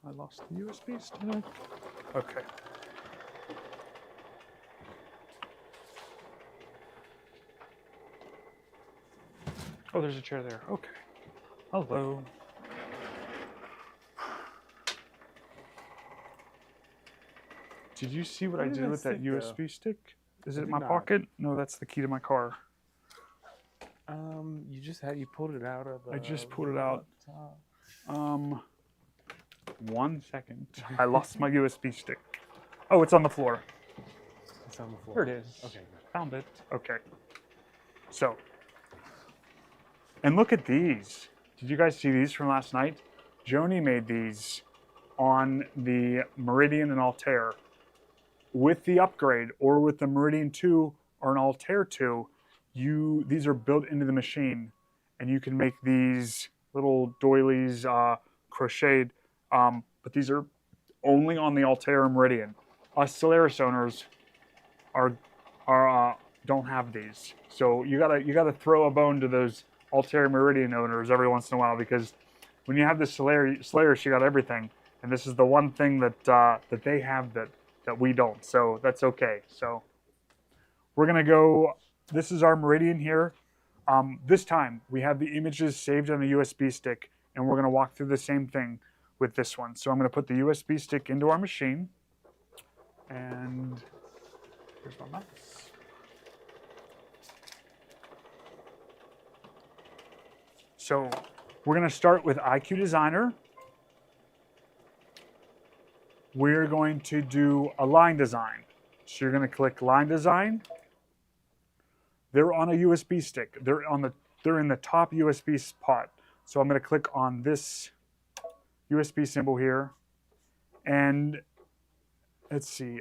I lost the USB stick. Okay. Oh, there's a chair there. Okay. Hello. Did you see what I did with that USB stick? Is it in my pocket? No, that's the key to my car. You pulled it out of the... I just pulled it out. 1 second. I lost my USB stick. Oh, it's on the floor. It's on the floor. There it is. Okay, good. Found it. Okay. So, and look at these. Did you guys see these from last night? Joni made these on the Meridian and Altair. With the upgrade, or with the Meridian 2 or an Altair 2, these are built into the machine, and you can make these little doilies crocheted, but these are only on the Altair and Meridian. Us Solaris owners don't have these, so you gotta throw a bone to those Altair Meridian owners every once in a while, because when you have the Solaris, you got everything, and this is the one thing that they have that we don't, so that's okay. So we're gonna go, this is our Meridian here. This time we have the images saved on a USB stick, and we're gonna walk through the same thing with this one. So I'm gonna put the USB stick into our machine, and here's my mouse. So we're gonna start with IQ Designer. We're going to do a line design. So you're going to click line design. They're on a USB stick. They're in the top USB spot. So I'm going to click on this USB symbol here. And let's see.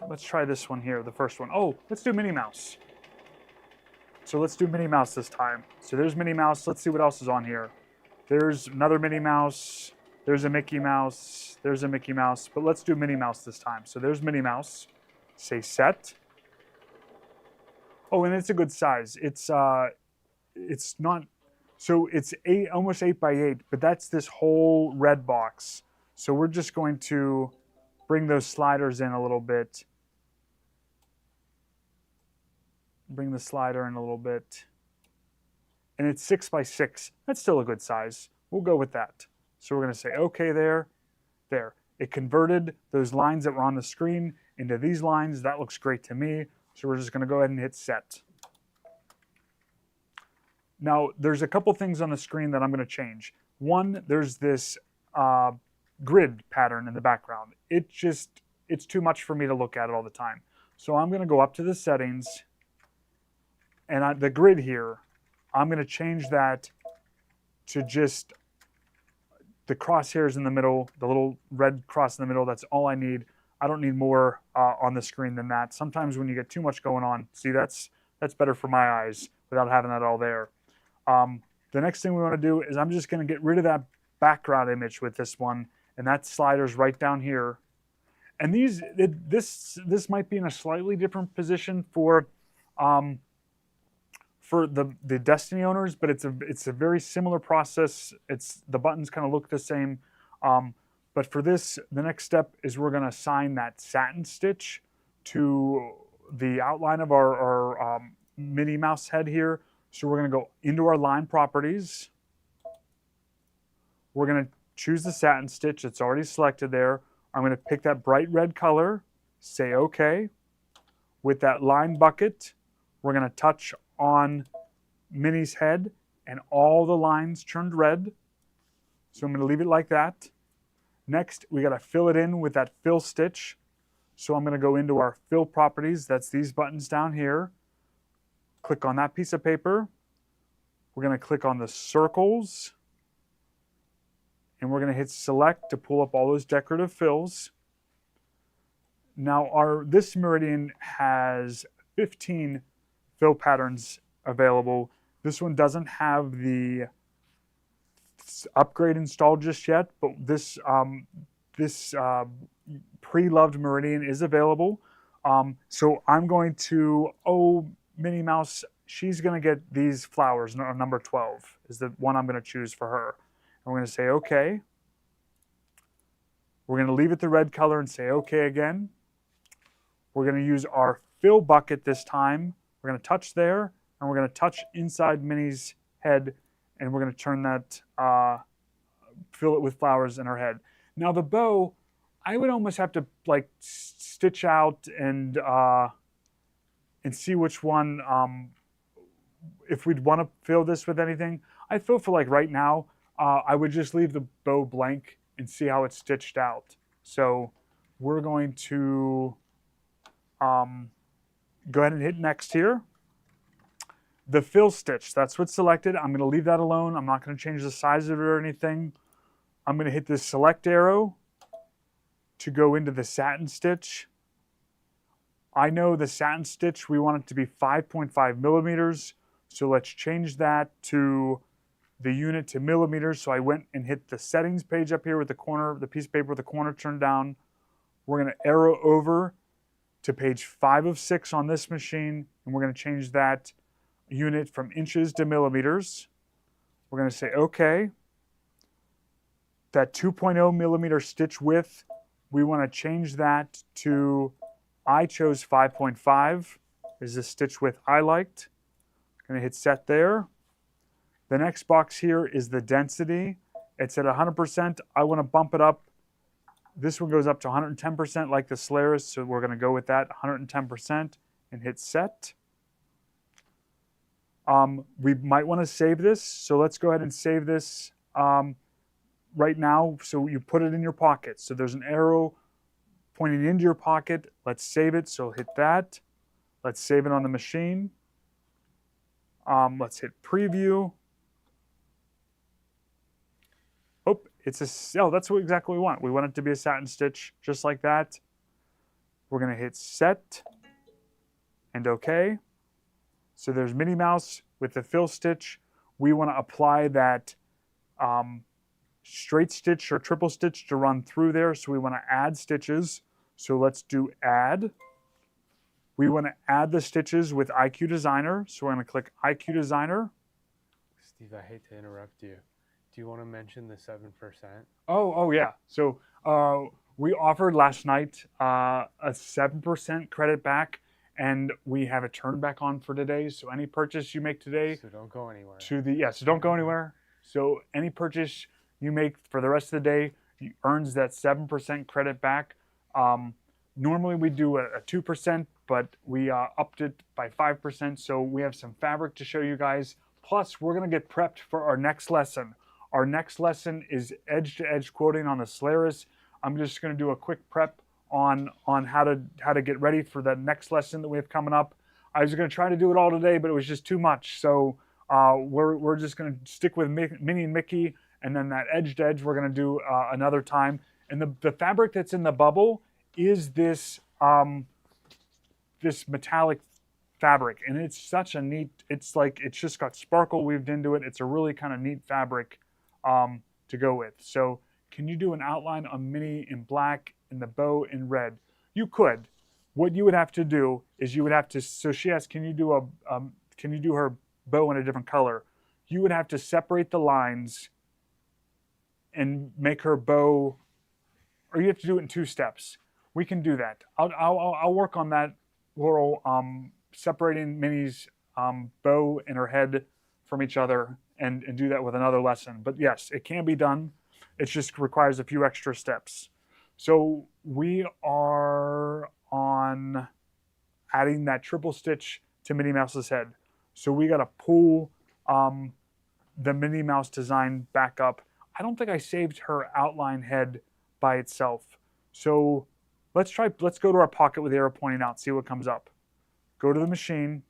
Let's try this one here, the first one. Oh, let's do Minnie Mouse. So let's do Minnie Mouse this time. So there's Minnie Mouse. Let's see what else is on here. There's another Minnie Mouse. There's a Mickey Mouse, there's a Mickey Mouse, but let's do Minnie Mouse this time. So there's Minnie Mouse, say set. Oh, and it's a good size. It's not, so it's almost 8 by 8, but that's this whole red box. So we're just going to bring those sliders in a little bit. Bring the slider in a little bit. And it's 6 by 6. That's still a good size. We'll go with that. So we're going to say OK there. It converted those lines that were on the screen into these lines. That looks great to me. So we're just going to go ahead and hit set. Now, there's a couple things on the screen that I'm going to change. One, there's this grid pattern in the background. It's too much for me to look at it all the time. So I'm going to go up to the settings, and the grid here, I'm going to change that to just the crosshairs in the middle, the little red cross in the middle. That's all I need. I don't need more on the screen than that. Sometimes when you get too much going on, see, that's better for my eyes without having that all there. The next thing we want to do is I'm just going to get rid of that background image with this one, and that slider's right down here. And this might be in a slightly different position for the Destiny owners, but it's a very similar process. The buttons kind of look the same. But for this, the next step is we're going to assign that satin stitch to the outline of our Minnie Mouse head here. So we're going to go into our line properties. We're going to choose the satin stitch. It's already selected there. I'm going to pick that bright red color, say OK. With that line bucket, we're going to touch on Minnie's head and all the lines turned red. So I'm going to leave it like that. Next, we got to fill it in with that fill stitch. So I'm going to go into our fill properties. That's these buttons down here. Click on that piece of paper. We're going to click on the circles. And we're going to hit select to pull up all those decorative fills. Now this Meridian has 15 fill patterns available. This one doesn't have the upgrade installed just yet, but this pre-loved Meridian is available. So I'm going to, Minnie Mouse, she's going to get these flowers. Number 12 is the one I'm going to choose for her. And we're going to say OK. We're going to leave it the red color and say OK again. We're going to use our fill bucket this time. We're going to touch there, and we're going to touch inside Minnie's head, and we're going to turn that, fill it with flowers in her head. Now the bow, I would almost have to like stitch out and see which one, if we'd want to fill this with anything. I feel for like right now, I would just leave the bow blank and see how it's stitched out. So we're going to go ahead and hit next here. The fill stitch, that's what's selected. I'm going to leave that alone. I'm not going to change the size of it or anything. I'm going to hit this select arrow to go into the satin stitch. I know the satin stitch, we want it to be 5.5 millimeters. So let's change that to the unit to millimeters. So I went and hit the settings page up here with the corner, the piece of paper with the corner turned down. We're going to arrow over to page 5 of 6 on this machine, and we're going to change that unit from inches to millimeters. We're going to say OK. That 2.0 millimeter stitch width, we want to change that to, I chose 5.5 is the stitch width I liked. I'm going to hit set there. The next box here is the density. It's at 100%. I want to bump it up. This one goes up to 110% like the Solaris, so we're going to go with that, 110%, and hit set. We might want to save this, so let's go ahead and save this right now. So you put it in your pocket. So there's an arrow pointing into your pocket. Let's save it, so hit that. Let's save it on the machine. Let's hit preview. Oh, that's exactly what we want. We want it to be a satin stitch, just like that. We're going to hit set and OK. So there's Minnie Mouse with the fill stitch. We want to apply that straight stitch or triple stitch to run through there. So we want to add stitches. So let's do add. We want to add the stitches with IQ Designer. So we're going to click IQ Designer. Steve, I hate to interrupt you. Do you want to mention the 7%? Oh yeah. So we offered last night a 7% credit back, and we have a turn back on for today. So any purchase you make today, So don't go anywhere. So don't go anywhere. So any purchase you make for the rest of the day earns that 7% credit back. Normally we do a 2%, but we upped it by 5%. So we have some fabric to show you guys. Plus, we're going to get prepped for our next lesson. Our next lesson is edge-to-edge quilting on the Solaris. I'm just going to do a quick prep on how to get ready for the next lesson that we have coming up. I was going to try to do it all today, but it was just too much. So we're just going to stick with Minnie and Mickey, and then that edge-to-edge we're going to do another time. And the fabric that's in the bubble is this this metallic fabric, and it's such a neat. It's just got sparkle weaved into it. It's a really kind of neat fabric to go with. So can you do an outline on Minnie in black and the bow in red? You could. What you would have to do is you would have to, so she asked, can you do her bow in a different color? You would have to separate the lines and make her bow, or you have to do it in 2 steps. We can do that. I'll work on that, Laurel, separating Minnie's bow and her head from each other and do that with another lesson. But yes, it can be done. It just requires a few extra steps. So we are on adding that triple stitch to Minnie Mouse's head. So we got to pull the Minnie Mouse design back up. I don't think I saved her outline head by itself. So let's go to our pocket with the arrow pointing out, see what comes up. Go to the machine.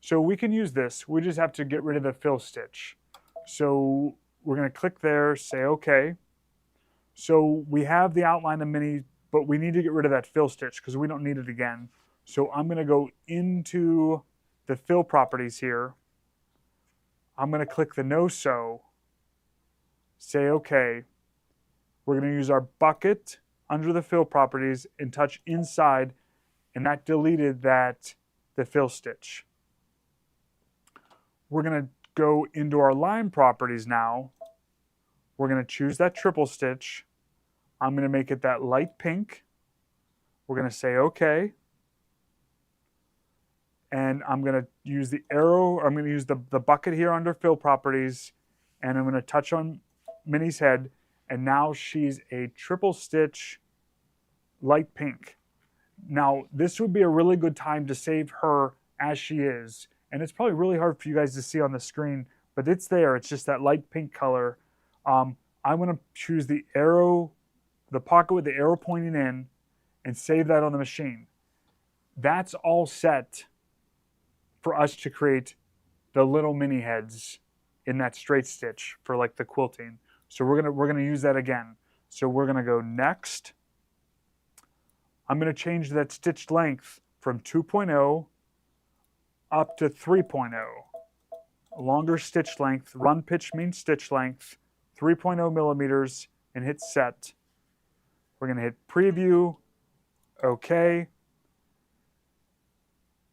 So we can use this. We just have to get rid of the fill stitch. So we're going to click there, say OK. So we have the outline of Minnie, but we need to get rid of that fill stitch because we don't need it again. So I'm going to go into the fill properties here. I'm going to click the no sew, say OK. We're going to use our bucket under the fill properties and touch inside, and that deleted the fill stitch. We're going to go into our line properties now. We're going to choose that triple stitch. I'm going to make it that light pink. We're going to say OK. And I'm going to use the arrow, I'm going to use the bucket here under fill properties, and I'm going to touch on Minnie's head, and now she's a triple stitch light pink. Now, this would be a really good time to save her as she is, and it's probably really hard for you guys to see on the screen, but it's there. It's just that light pink color. I'm going to choose the arrow, the pocket with the arrow pointing in, and save that on the machine. That's all set for us to create the little mini heads in that straight stitch for like the quilting. So we're gonna use that again. So we're gonna go next. I'm gonna change that stitch length from 2.0 up to 3.0. Longer stitch length, run pitch means stitch length, 3.0 millimeters, and hit set. We're gonna hit preview, OK.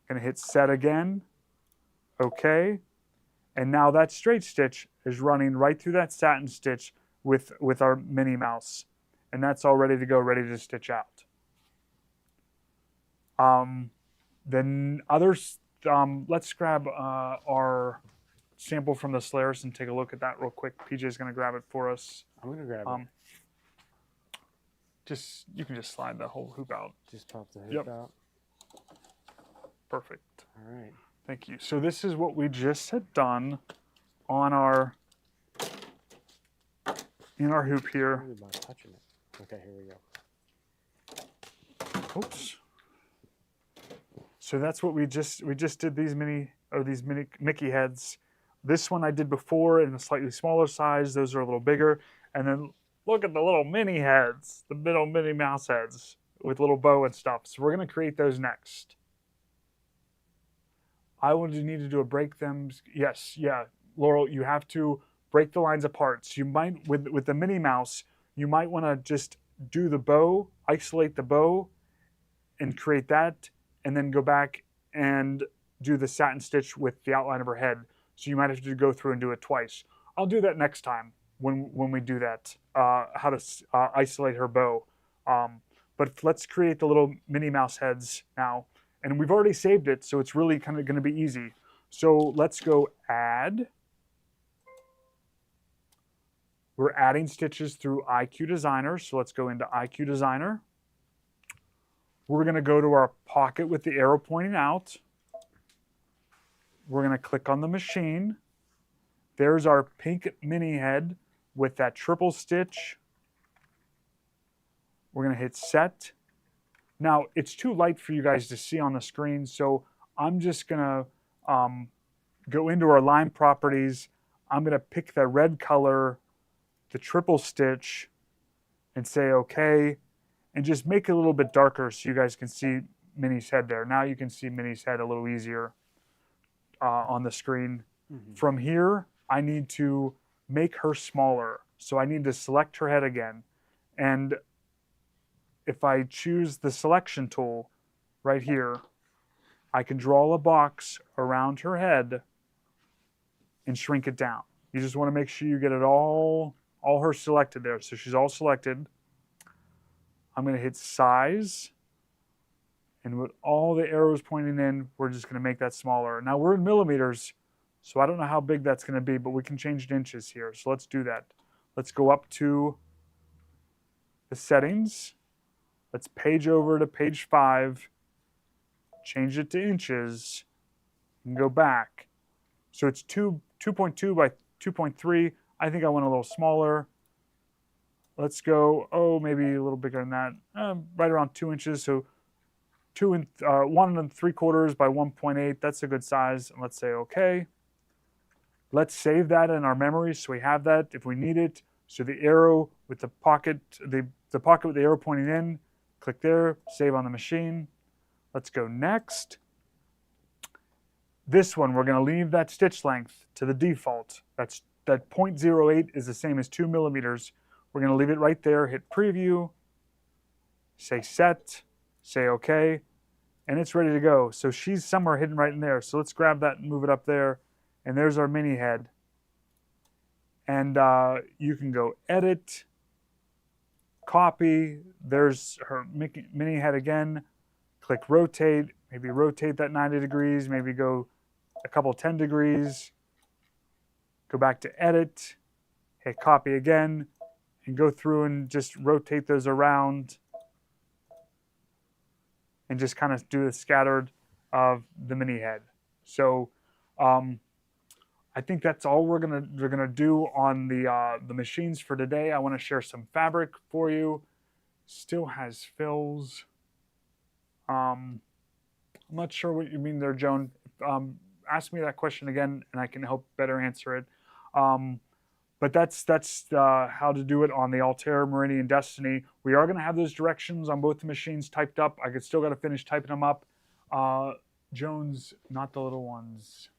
Gonna hit set again, OK. And now that straight stitch is running right through that satin stitch with our Minnie Mouse. And that's all ready to go, ready to stitch out. Then others, let's grab our sample from the Slayers and take a look at that real quick. PJ's gonna grab it for us. I'm gonna grab it. You can just slide the whole hoop out. Just pop the hoop Yep. out. Perfect. All right. Thank you. So this is what we just had done on our hoop here. Worried about touching it. Okay, here we go. Oops. So that's what we just did these mini Mickey heads. This one I did before in a slightly smaller size. Those are a little bigger. And then look at the little mini heads, the little Minnie Mouse heads with little bow and stuff. So we're going to create those next. I would need to do a break them. Yes, yeah, Laurel, you have to break the lines apart. So you might, with the Minnie Mouse, you might want to just do the bow, isolate the bow, and create that, and then go back and do the satin stitch with the outline of her head. So you might have to go through and do it twice. I'll do that next time when we do that, how to isolate her bow. But let's create the little Minnie Mouse heads now. And we've already saved it, so it's really kind of going to be easy. So let's go add. We're adding stitches through IQ Designer, so let's go into IQ Designer. We're going to go to our pocket with the arrow pointing out. We're going to click on the machine. There's our pink mini head with that triple stitch. We're going to hit set. Now, it's too light for you guys to see on the screen, so I'm just going to go into our line properties. I'm going to pick the red color, the triple stitch, and say OK, and just make it a little bit darker so you guys can see Minnie's head there. Now you can see Minnie's head a little easier on the screen. Mm-hmm. From here, I need to make her smaller. So I need to select her head again. And if I choose the selection tool right here, I can draw a box around her head and shrink it down. You just want to make sure you get it all her selected there. So she's all selected. I'm going to hit size. And with all the arrows pointing in, we're just going to make that smaller. Now we're in millimeters, so I don't know how big that's going to be, but we can change it inches here. So let's do that. Let's go up to the settings. Let's page over to page 5, change it to inches, and go back. So it's 2.2 by 2.3. I think I want a little smaller. Let's go, maybe a little bigger than that, right around 2 inches. So 1 3/4 by 1.8. That's a good size. And let's say OK. Let's save that in our memory so we have that if we need it. So the arrow with the pocket, the pocket with the arrow pointing in, click there, save on the machine. Let's go next. This one, we're going to leave that stitch length to the default. That 0.08 is the same as 2 millimeters. We're going to leave it right there, hit preview, say set, say OK, and it's ready to go. So she's somewhere hidden right in there. So let's grab that and move it up there. And there's our mini head. And you can go edit, copy. There's her mini head again. Click rotate, maybe rotate that 90 degrees, maybe go a couple 10 degrees. Go back to edit, hit copy again, and go through and just rotate those around and just kind of do the scattered of the mini head. So I think that's all we're gonna do on the machines for today. I want to share some fabric for you. Still has fills. I'm not sure what you mean there, Joan. Ask me that question again, and I can help better answer it. But that's how to do it on the Altair, Meridian, Destiny. We are going to have those directions on both the machines typed up. I still got to finish typing them up. Jones, not the little ones.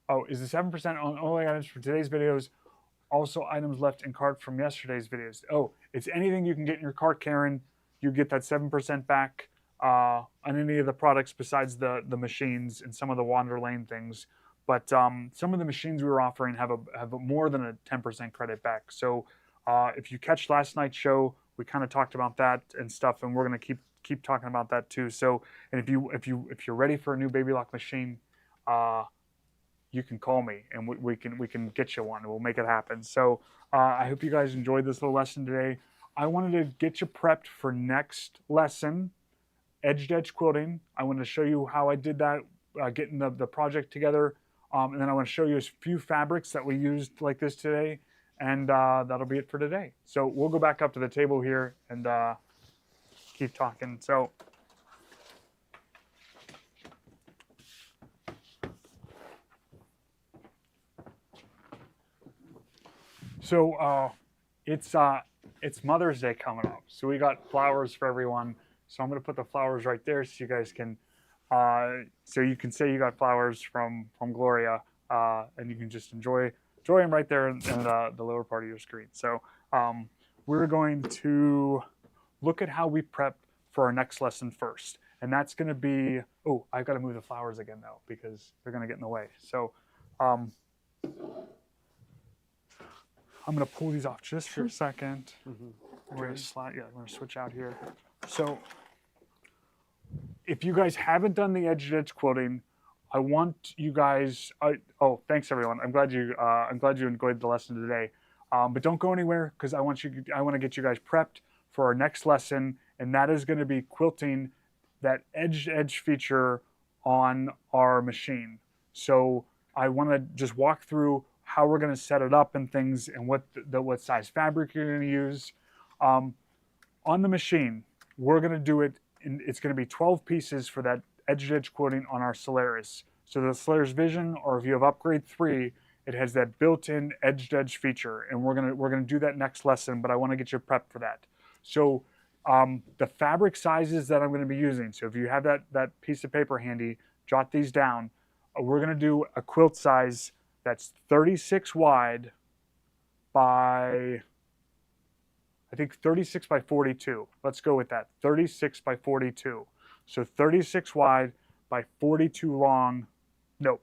Oh, is the 7% on only items for today's videos? Also items left in cart from yesterday's videos. Oh, it's anything you can get in your cart, Karen. You get that 7% back on any of the products besides the machines and some of the Wander Lane things. But some of the machines we were offering have more than a 10% credit back. So if you catch last night's show, we kind of talked about that and stuff, and we're going to keep talking about that too. So, and if you're ready for a new Baby Lock machine, you can call me and we can get you one and we'll make it happen. So I hope you guys enjoyed this little lesson today. I wanted to get you prepped for next lesson, edge-to-edge quilting. I wanted to show you how I did that, getting the project together. And then I want to show you a few fabrics that we used like this today. And that'll be it for today. So we'll go back up to the table here and keep talking. So it's Mother's Day coming up. So we got flowers for everyone. So I'm going to put the flowers right there so you guys can, so you can say you got flowers from Gloria, and you can just enjoy them right there in the lower part of your screen. So we're going to look at how we prep for our next lesson first. And that's going to be, oh, I've got to move the flowers again though, because they're going to get in the way. So I'm going to pull these off just for a second. We're going to switch out here. So if you guys haven't done the edge-to-edge quilting, I want you guys, oh, thanks everyone. I'm glad you enjoyed the lesson today. But don't go anywhere because I want to get you guys prepped for our next lesson, and that is going to be quilting that edge-to-edge feature on our machine. So I want to just walk through how we're going to set it up and things, and what size fabric you're going to use. On the machine, we're going to do it, it's going to be 12 pieces for that edge-to-edge quilting on our Solaris. So the Solaris Vision, or if you have Upgrade 3, it has that built-in edge-to-edge feature, and we're gonna do that next lesson, but I want to get you prepped for that. So the fabric sizes that I'm going to be using, so if you have that piece of paper handy, jot these down. We're going to do a quilt size that's 36 wide by, I think 36 by 42. Let's go with that, 36 by 42. So 36 wide by 42 long, no,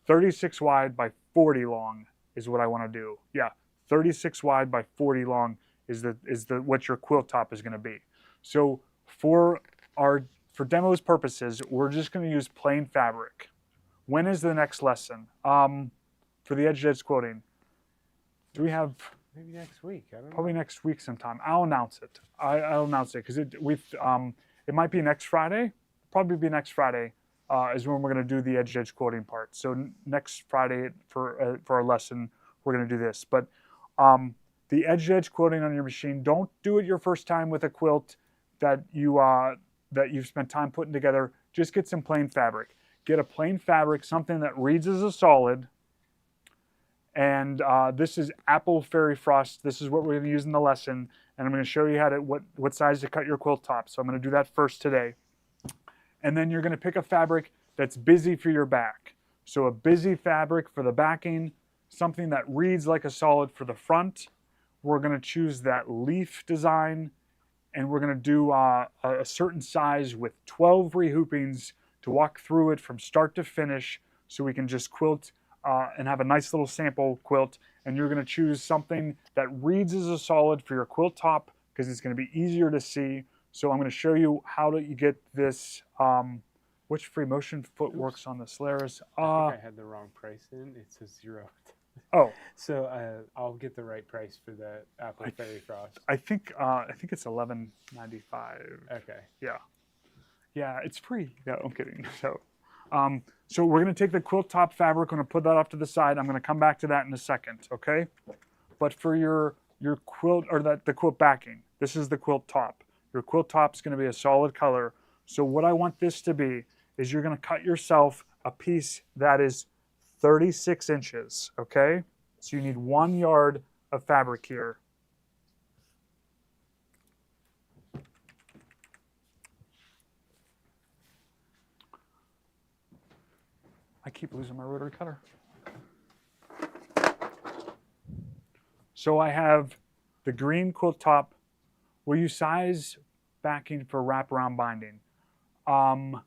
36 wide by 40 long is what I want to do. Yeah, 36 wide by 40 long is what your quilt top is going to be. So for demos purposes, we're just going to use plain fabric. When is the next lesson? For the edge-to-edge quilting, do we have Maybe next week. I don't Probably know. next week sometime. I'll announce it. I'll announce it because it might be next Friday. Probably be next Friday is when we're going to do the edge quilting part. So next Friday for our lesson, we're going to do this. But the edge quilting on your machine, don't do it your first time with a quilt that you've spent time putting together. Just get some plain fabric. Get a plain fabric, something that reads as a solid. And this is apple fairy frost. This is what we're going to use in the lesson. And I'm going to show you how to what size to cut your quilt top. So I'm going to do that first today. And then you're going to pick a fabric that's busy for your back. So a busy fabric for the backing, something that reads like a solid for the front. We're going to choose that leaf design, and we're going to do a certain size with 12 rehoopings to walk through it from start to finish so we can just quilt and have a nice little sample quilt. And you're going to choose something that reads as a solid for your quilt top because it's going to be easier to see. So I'm going to show you how you get this. Which free motion foot works on the Solaris? I think I had the wrong price in. It says 0. Oh, So I'll get the right price for the apple fairy frost. I think it's $11.95. Okay. Yeah, it's free. Yeah, I'm kidding. So we're going to take the quilt top fabric. I'm going to put that off to the side. I'm going to come back to that in a second. Okay. But for your quilt or the quilt backing, this is the quilt top. Your quilt top is going to be a solid color. So what I want this to be is you're going to cut yourself a piece that is 36 inches, okay? So you need 1 yard of fabric here. I keep losing my rotary cutter. So I have the green quilt top. Will you size backing for wraparound binding? I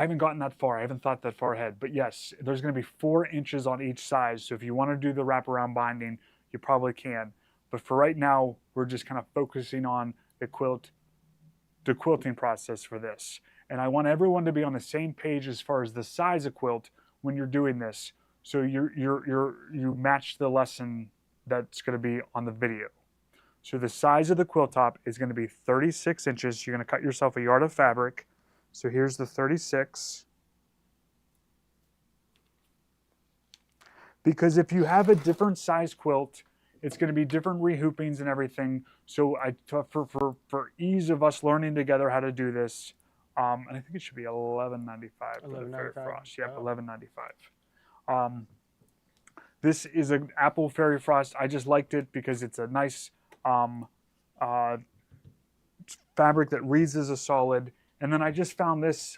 haven't gotten that far. I haven't thought that far ahead. But yes, there's going to be 4 inches on each side. So if you want to do the wraparound binding, you probably can. But for right now, we're just kind of focusing on the quilting process for this. And I want everyone to be on the same page as far as the size of quilt when you're doing this. So you match the lesson that's going to be on the video. So the size of the quilt top is going to be 36 inches. You're going to cut yourself a yard of fabric. So here's the 36. Because if you have a different size quilt, it's going to be different rehoopings and everything. So for ease of us learning together how to do this, and I think it should be $11.95 for the Fairy Frost. Yep, $11.95. This is an apple Fairy Frost. I just liked it because it's a nice fabric that reads as a solid. And then I just found this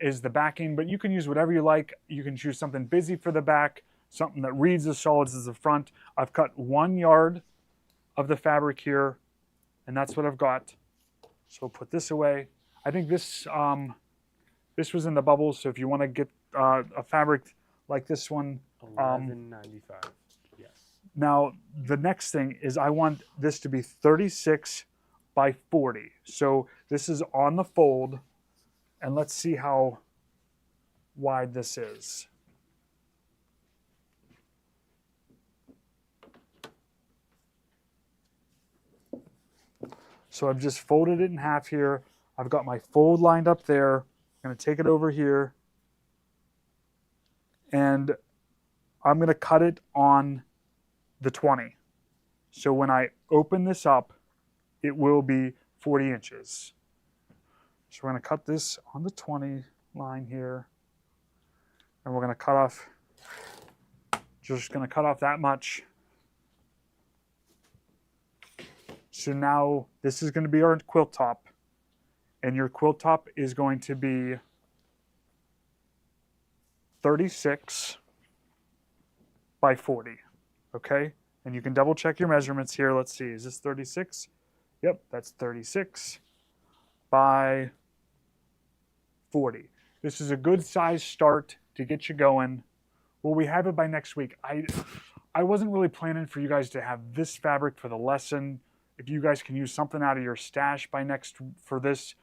is the backing, but you can use whatever you like. You can choose something busy for the back, something that reads as solids as the front. I've cut 1 yard of the fabric here, and that's what I've got. So I'll put this away. I think this was in the bubbles, so if you want to get a fabric like this one. $11.95, yes. Now, the next thing is I want this to be 36 by 40. So this is on the fold, and let's see how wide this is. So I've just folded it in half here. I've got my fold lined up there. I'm going to take it over here, and I'm going to cut it on the 20. So when I open this up, it will be 40 inches. So we're going to cut this on the 20 line here, and we're going to cut off, just going to cut off that much. So now this is going to be our quilt top, and your quilt top is going to be 36 by 40, okay? And you can double check your measurements here. Let's see, is this 36? Yep, that's 36 by 40. This is a good size start to get you going. Will we have it by next week? I wasn't really planning for you guys to have this fabric for the lesson. If you guys can use something out of your stash by for this,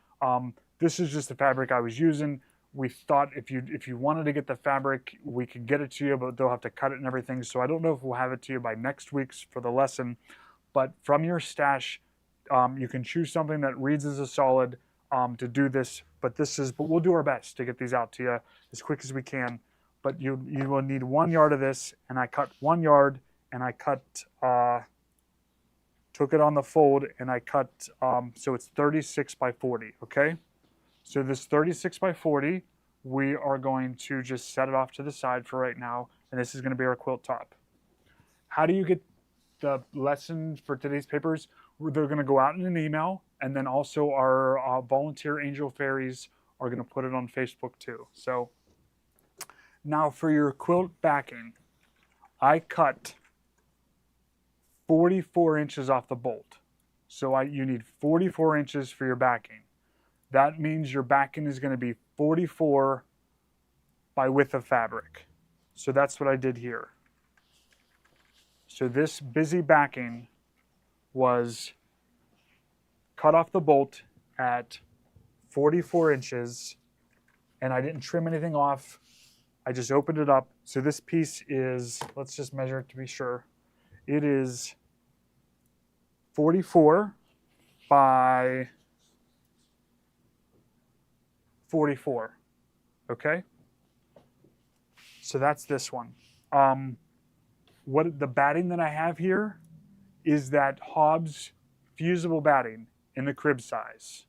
this is just the fabric I was using. we thought if you wanted to get the fabric, we could get it to you, but they'll have to cut it and everything. So I don't know if we'll have it to you by next week's for the lesson. But from your stash, you can choose something that reads as a solid to do this. But we'll do our best to get these out to you as quick as we can. But you will need 1 yard of this, and I cut 1 yard, and I took it on the fold, and I cut so it's 36 by 40. Okay. So this 36 by 40, we are going to just set it off to the side for right now, and this is going to be our quilt top. How do you get the lesson for today's papers? They're going to go out in an email, and then also our volunteer angel fairies are going to put it on Facebook too. So now for your quilt backing, I cut 44 inches off the bolt. So you need 44 inches for your backing. That means your backing is going to be 44 by width of fabric. So that's what I did here. So this busy backing was cut off the bolt at 44 inches, and I didn't trim anything off. I just opened it up. So this piece is, let's just measure it to be sure. It is 44 by 44, okay? So that's this one. What the batting that I have here is that Hobbs fusible batting in the crib size.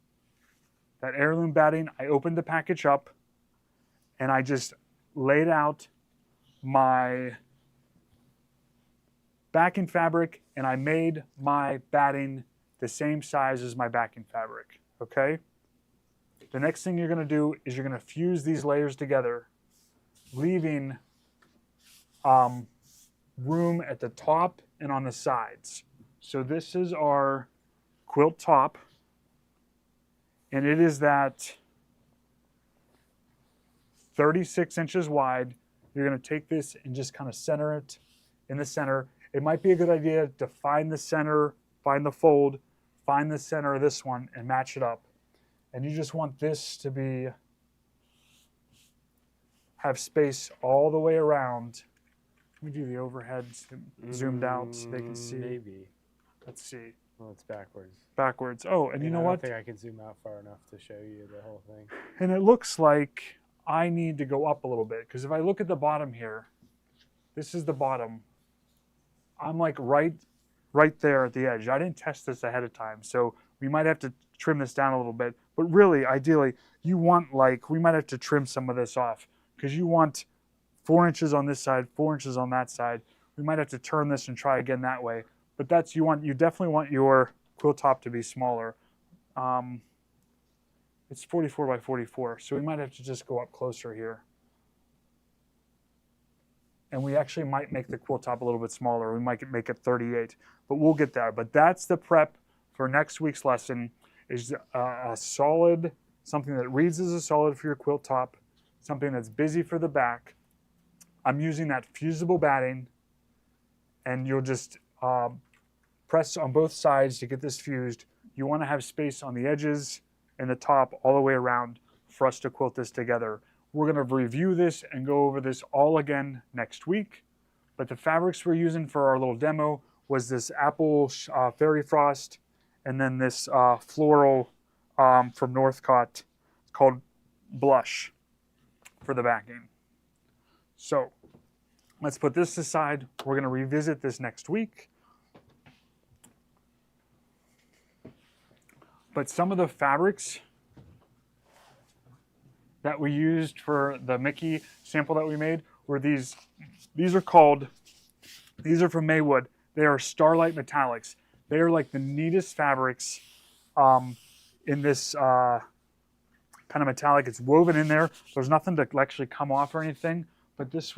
That heirloom batting, I opened the package up and I just laid out my backing fabric and I made my batting the same size as my backing fabric, okay? The next thing you're going to do is you're going to fuse these layers together, leaving room at the top and on the sides. So this is our quilt top, and it is that 36 inches wide. You're going to take this and just kind of center it in the center. It might be a good idea to find the center, find the fold, find the center of this one, and match it up. And you just want this to have space all the way around. Let me do the overhead zoomed out so they can see. Maybe. Let's see. Well, it's backwards. Backwards. Oh, and you know I what? don't think I can zoom out far enough to show you the whole thing. And it looks like I need to go up a little bit, because if I look at the bottom here, this is the bottom. I'm like right there at the edge. I didn't test this ahead of time, so we might have to trim this down a little bit. But really, ideally, you want we might have to trim some of this off, because you want 4 inches on this side, 4 inches on that side. We might have to turn this and try again that way. But you definitely want your quilt top to be smaller. It's 44 by 44, so we might have to just go up closer here. And we actually might make the quilt top a little bit smaller. We might make it 38, but we'll get there. But that's the prep for next week's lesson, is a solid, something that reads as a solid for your quilt top, something that's busy for the back. I'm using that fusible batting, and you'll just press on both sides to get this fused. You want to have space on the edges and the top all the way around for us to quilt this together. We're going to review this and go over this all again next week. But the fabrics we're using for our little demo was this apple fairy frost, and then this floral from Northcott called Blush for the backing. So let's put this aside. We're going to revisit this next week. But some of the fabrics that we used for the Mickey sample that we made were these. These are from Maywood. They are Starlight Metallics. They are like the neatest fabrics in this kind of metallic. It's woven in there. There's nothing to actually come off or anything. But this is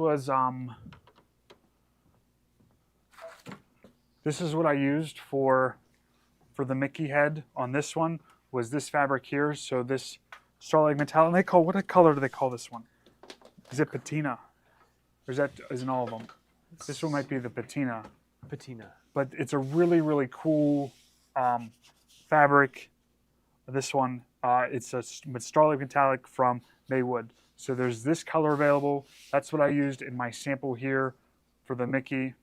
what I used for the Mickey head on this one, was this fabric here. So this Starlight Metallic, and what color do they call this one? Is it patina? Or isn't all of them? This one might be the patina. Patina. But it's a really, really cool fabric. This one, it's a Starlight Metallic from Maywood. So there's this color available. That's what I used in my sample here for the Mickey.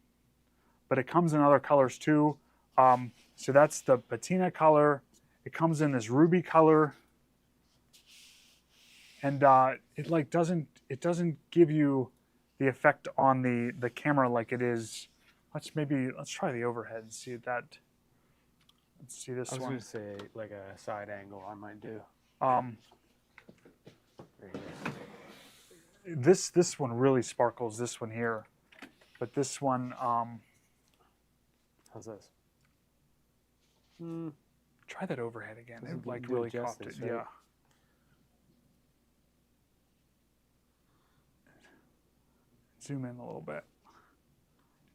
But it comes in other colors too. So that's the patina color. It comes in this ruby color. And it doesn't give you the effect on the camera like it is. Let's try the overhead and see that. Let's see this I was one. going to say like a side angle I might do. Um, Right here. this one really sparkles. This one here, but this one. How's this? Try that overhead again. Doesn't It like do really justice, copped it. right? Yeah. Zoom in a little bit.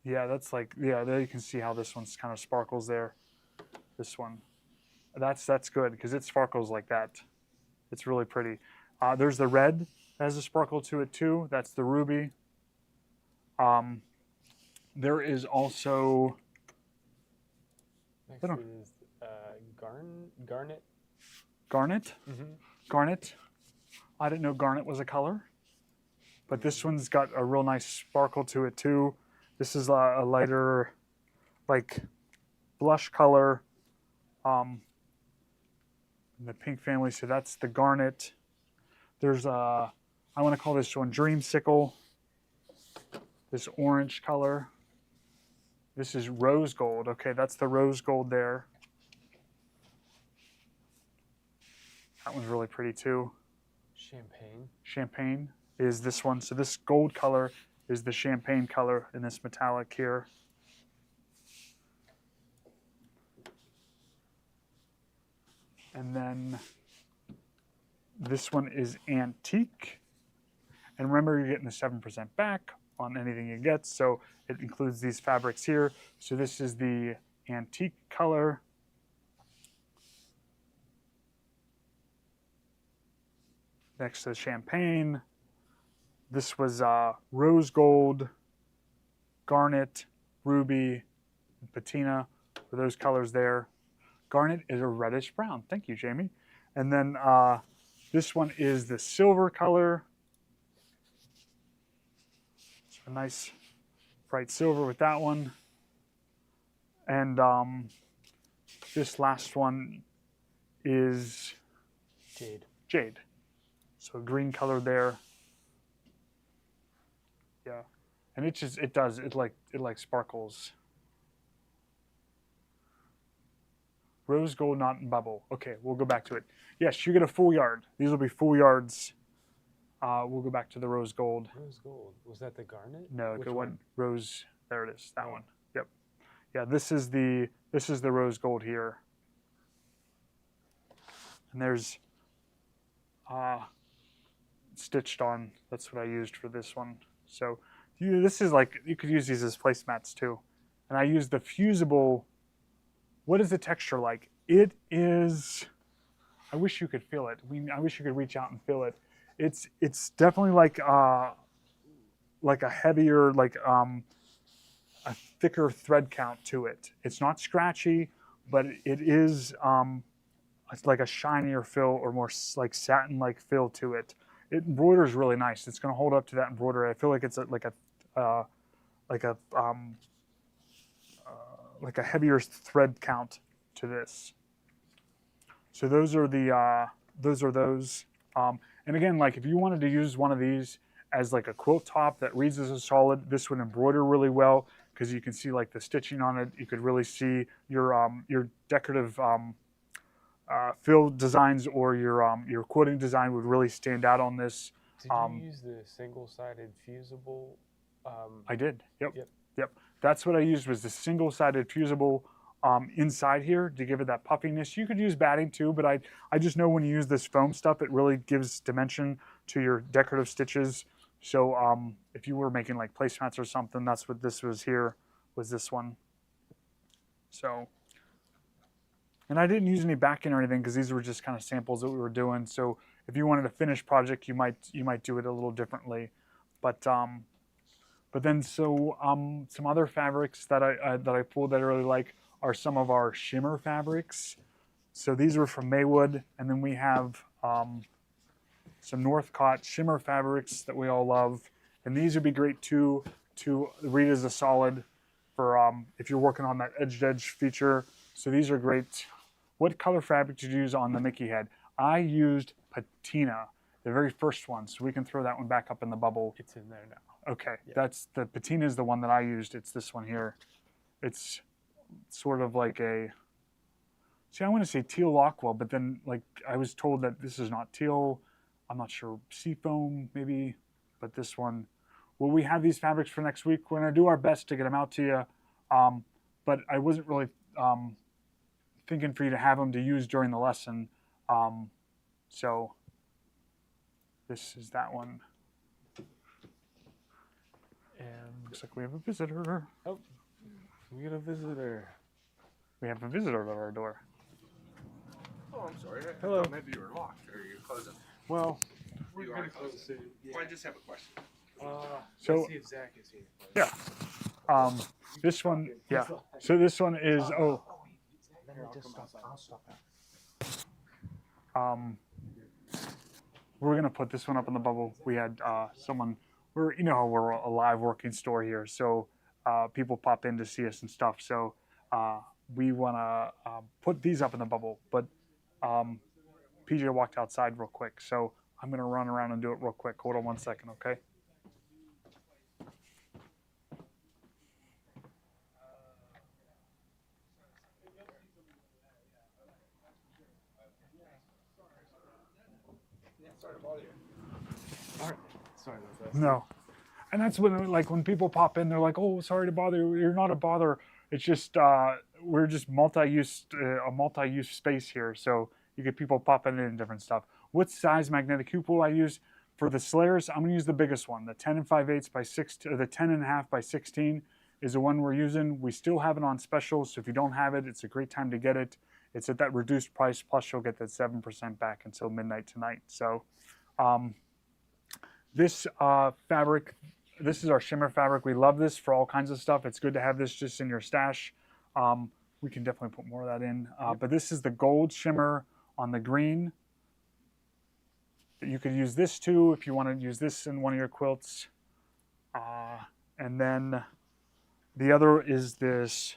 Yeah, that's like, yeah, there you can see how this one's kind of sparkles there. This one. That's good because it sparkles like that. It's really pretty. There's the red that has a sparkle to it too. That's the ruby. There is also Next is garnet. garnet. Mm-hmm. Garnet. I didn't know garnet was a color, but this one's got a real nice sparkle to it too. This is a lighter, like blush color. In the pink family, so that's the garnet. There's I want to call this one dreamsicle. This orange color. This is rose gold. Okay, that's the rose gold there. That one's really pretty too. Champagne. Champagne is this one. So this gold color is the champagne color in this metallic here. And then this one is antique. And remember, you're getting the 7% back on anything you get. So it includes these fabrics here. So this is the antique color. Next to the champagne. This was rose gold, garnet, ruby, and patina for those colors there. Garnet is a reddish brown. Thank you, Jamie. And then this one is the silver color. It's a nice bright silver with that one. And this last one is Jade. jade. So green color there. Yeah. And it like sparkles. Rose gold, not in bubble. Okay, we'll go back to it. Yes, you get a full yard. These will be full yards. We'll go back to the rose gold. Rose gold. Was that the garnet? No, Which go one rose. There it is. That Oh. one. Yep. Yeah, this is the rose gold here. And there's stitched on. That's what I used for this one. So this is like, you could use these as placemats too. And I used the fusible. What is the texture like? It is, I wish you could feel it. I wish you could reach out and feel it. It's definitely like a heavier, like a thicker thread count to it. It's not scratchy, but it is it's like a shinier fill or more like satin-like fill to it. It embroiders really nice. It's going to hold up to that embroidery. I feel like it's like a heavier thread count to this. So those are those. And again, like if you wanted to use one of these as like a quilt top that reads as a solid, this would embroider really well because you can see like the stitching on it. You could really see your decorative fill designs or your quilting design would really stand out on this. Did you use the single-sided fusible? I did. Yep. Yep. Yep. That's what I used was the single-sided fusible inside here to give it that puffiness. You could use batting too, but I just know when you use this foam stuff, it really gives dimension to your decorative stitches. So if you were making like placemats or something, that's what this was here, was this one. So, and I didn't use any backing or anything because these were just kind of samples that we were doing. So if you wanted a finished project, you might do it a little differently. But then some other fabrics that I pulled that I really like are some of our shimmer fabrics. So these were from Maywood, and then we have some Northcott shimmer fabrics that we all love. And these would be great too to read as a solid for if you're working on that edge feature. So these are great. What color fabric did you use on the Mickey head? I used patina, the very first one. So we can throw that one back up in the bubble. It's in there now. Okay, Yeah. that's the patina is the one that I used. It's this one here. It's sort of like a, see, I want to say teal aqua, but then like I was told that this is not teal. I'm not sure, seafoam maybe, but this one. Will we have these fabrics for next week? We're going to do our best to get them out to you, but I wasn't really thinking for you to have them to use during the lesson. So this is that one. And Looks like we have a visitor. oh, we got a visitor. We have a visitor at our door. Oh, I'm sorry. Hello. Maybe you were locked or you're closing. Well, We're gonna close soon. Yeah. Well, I just have a question. So- let's see if Zach is here. Yeah. This one, yeah. So this one is, oh, Let me just stop. I'll stop out. we're gonna put this one up in the bubble. We had someone, you know how we're a live working store here, so people pop in to see us and stuff. So we wanna put these up in the bubble, but PJ walked outside real quick, so I'm gonna run around and do it real quick. Hold on 1 second, okay? Sorry to bother you. All right. Sorry about that. No. And that's when, like, when people pop in, they're like, "Oh, sorry to bother you. You're not a bother. It's just we're just a multi-use space here, so you get people popping in and different stuff." What size magnetic hoop will I use for the slayers? I'm gonna use the biggest one, the 10 5/8 by 16, the 10.5 by 16 is the one we're using. We still have it on special, so if you don't have it, it's a great time to get it. It's at that reduced price, plus you'll get that 7% back until midnight tonight. So this fabric, this is our shimmer fabric. We love this for all kinds of stuff. It's good to have this just in your stash. We can definitely put more of that in. But this is the gold shimmer on the green. You could use this too if you want to use this in one of your quilts. And then the other is this.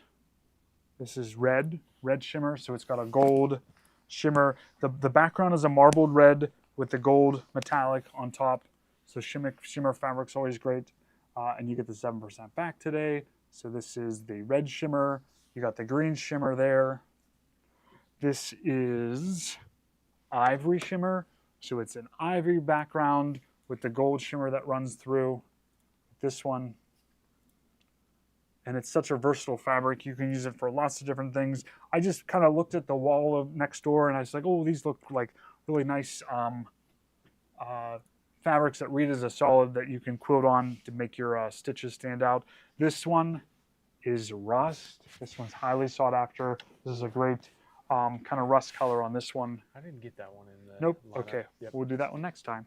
This is red shimmer. So it's got a gold shimmer. The background is a marbled red with the gold metallic on top. So shimmer fabric's always great. And you get the 7% back today. So this is the red shimmer. You got the green shimmer there. This is ivory shimmer. So it's an ivory background with the gold shimmer that runs through. This one. And it's such a versatile fabric. You can use it for lots of different things. I just kind of looked at the wall of next door and I was like, oh, these look like really nice fabrics that read as a solid that you can quilt on to make your stitches stand out. This one is rust. This one's highly sought after. This is a great kind of rust color on this one. I didn't get that one in the Nope. lineup. Okay. Yep. We'll do that one next time.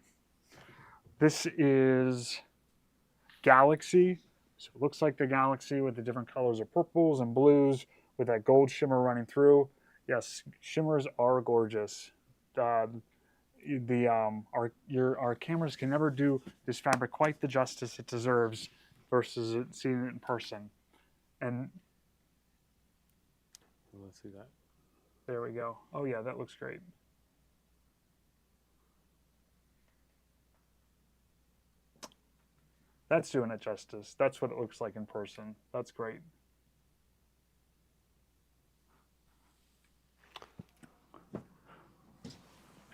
This is Galaxy. So it looks like the Galaxy with the different colors of purples and blues with that gold shimmer running through. Yes, shimmers are gorgeous. Our cameras can never do this fabric quite the justice it deserves versus seeing it in person. And Let's see that. there we go. Oh yeah, that looks great. That's doing it justice. That's what it looks like in person. That's great.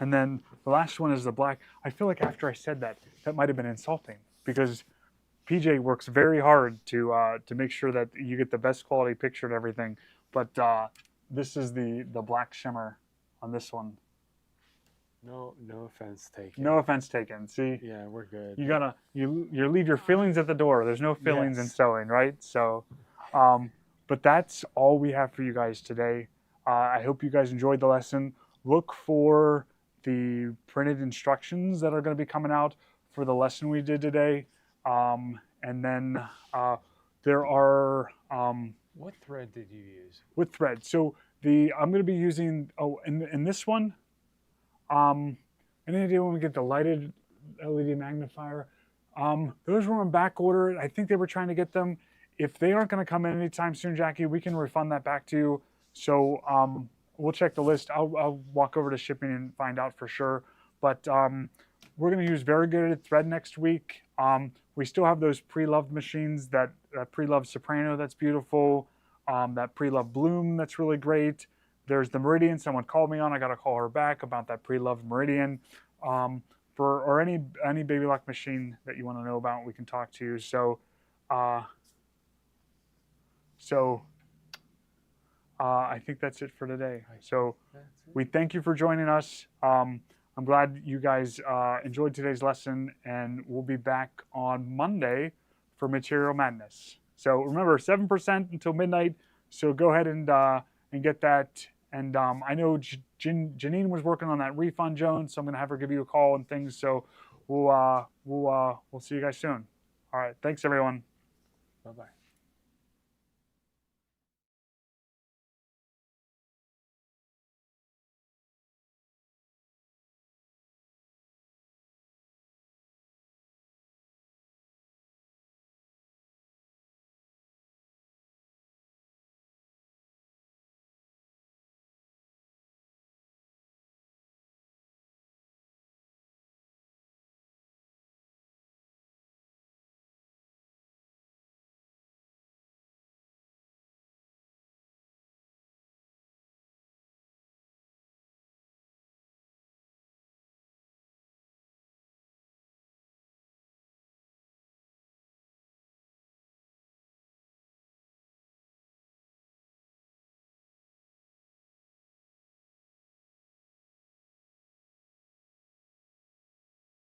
And then the last one is the black. I feel like after I said that, that might have been insulting because PJ works very hard to make sure that you get the best quality picture and everything. But this is the black shimmer on this one. No offense taken. No offense taken. See, Yeah, we're good. you leave your feelings at the door. There's no feelings in Yes. sewing, right? So, but that's all we have for you guys today. I hope you guys enjoyed the lesson. Look for the printed instructions that are going to be coming out for the lesson we did today. And then there are What thread did you use? with thread. So I'm going to be using in this one. Any idea when we get the lighted LED magnifier? Those were on back order. I think they were trying to get them. If they aren't going to come in anytime soon, Jackie, we can refund that back to you. So we'll check the list. I'll walk over to shipping and find out for sure. But we're going to use variegated thread next week. We still have those pre-loved machines, that pre-loved soprano that's beautiful, that pre-loved bloom that's really great. There's the Meridian. Someone called me on. I got to call her back about that pre-loved Meridian. Or any baby lock machine that you want to know about, we can talk to you. So I think that's it for today. So we thank you for joining us. I'm glad you guys enjoyed today's lesson, and we'll be back on Monday for Material Madness. So remember, 7% until midnight. So go ahead and get that. And I know Janine was working on that refund, Joan, so I'm going to have her give you a call and things. So we'll see you guys soon. All right. Thanks, everyone. Bye-bye.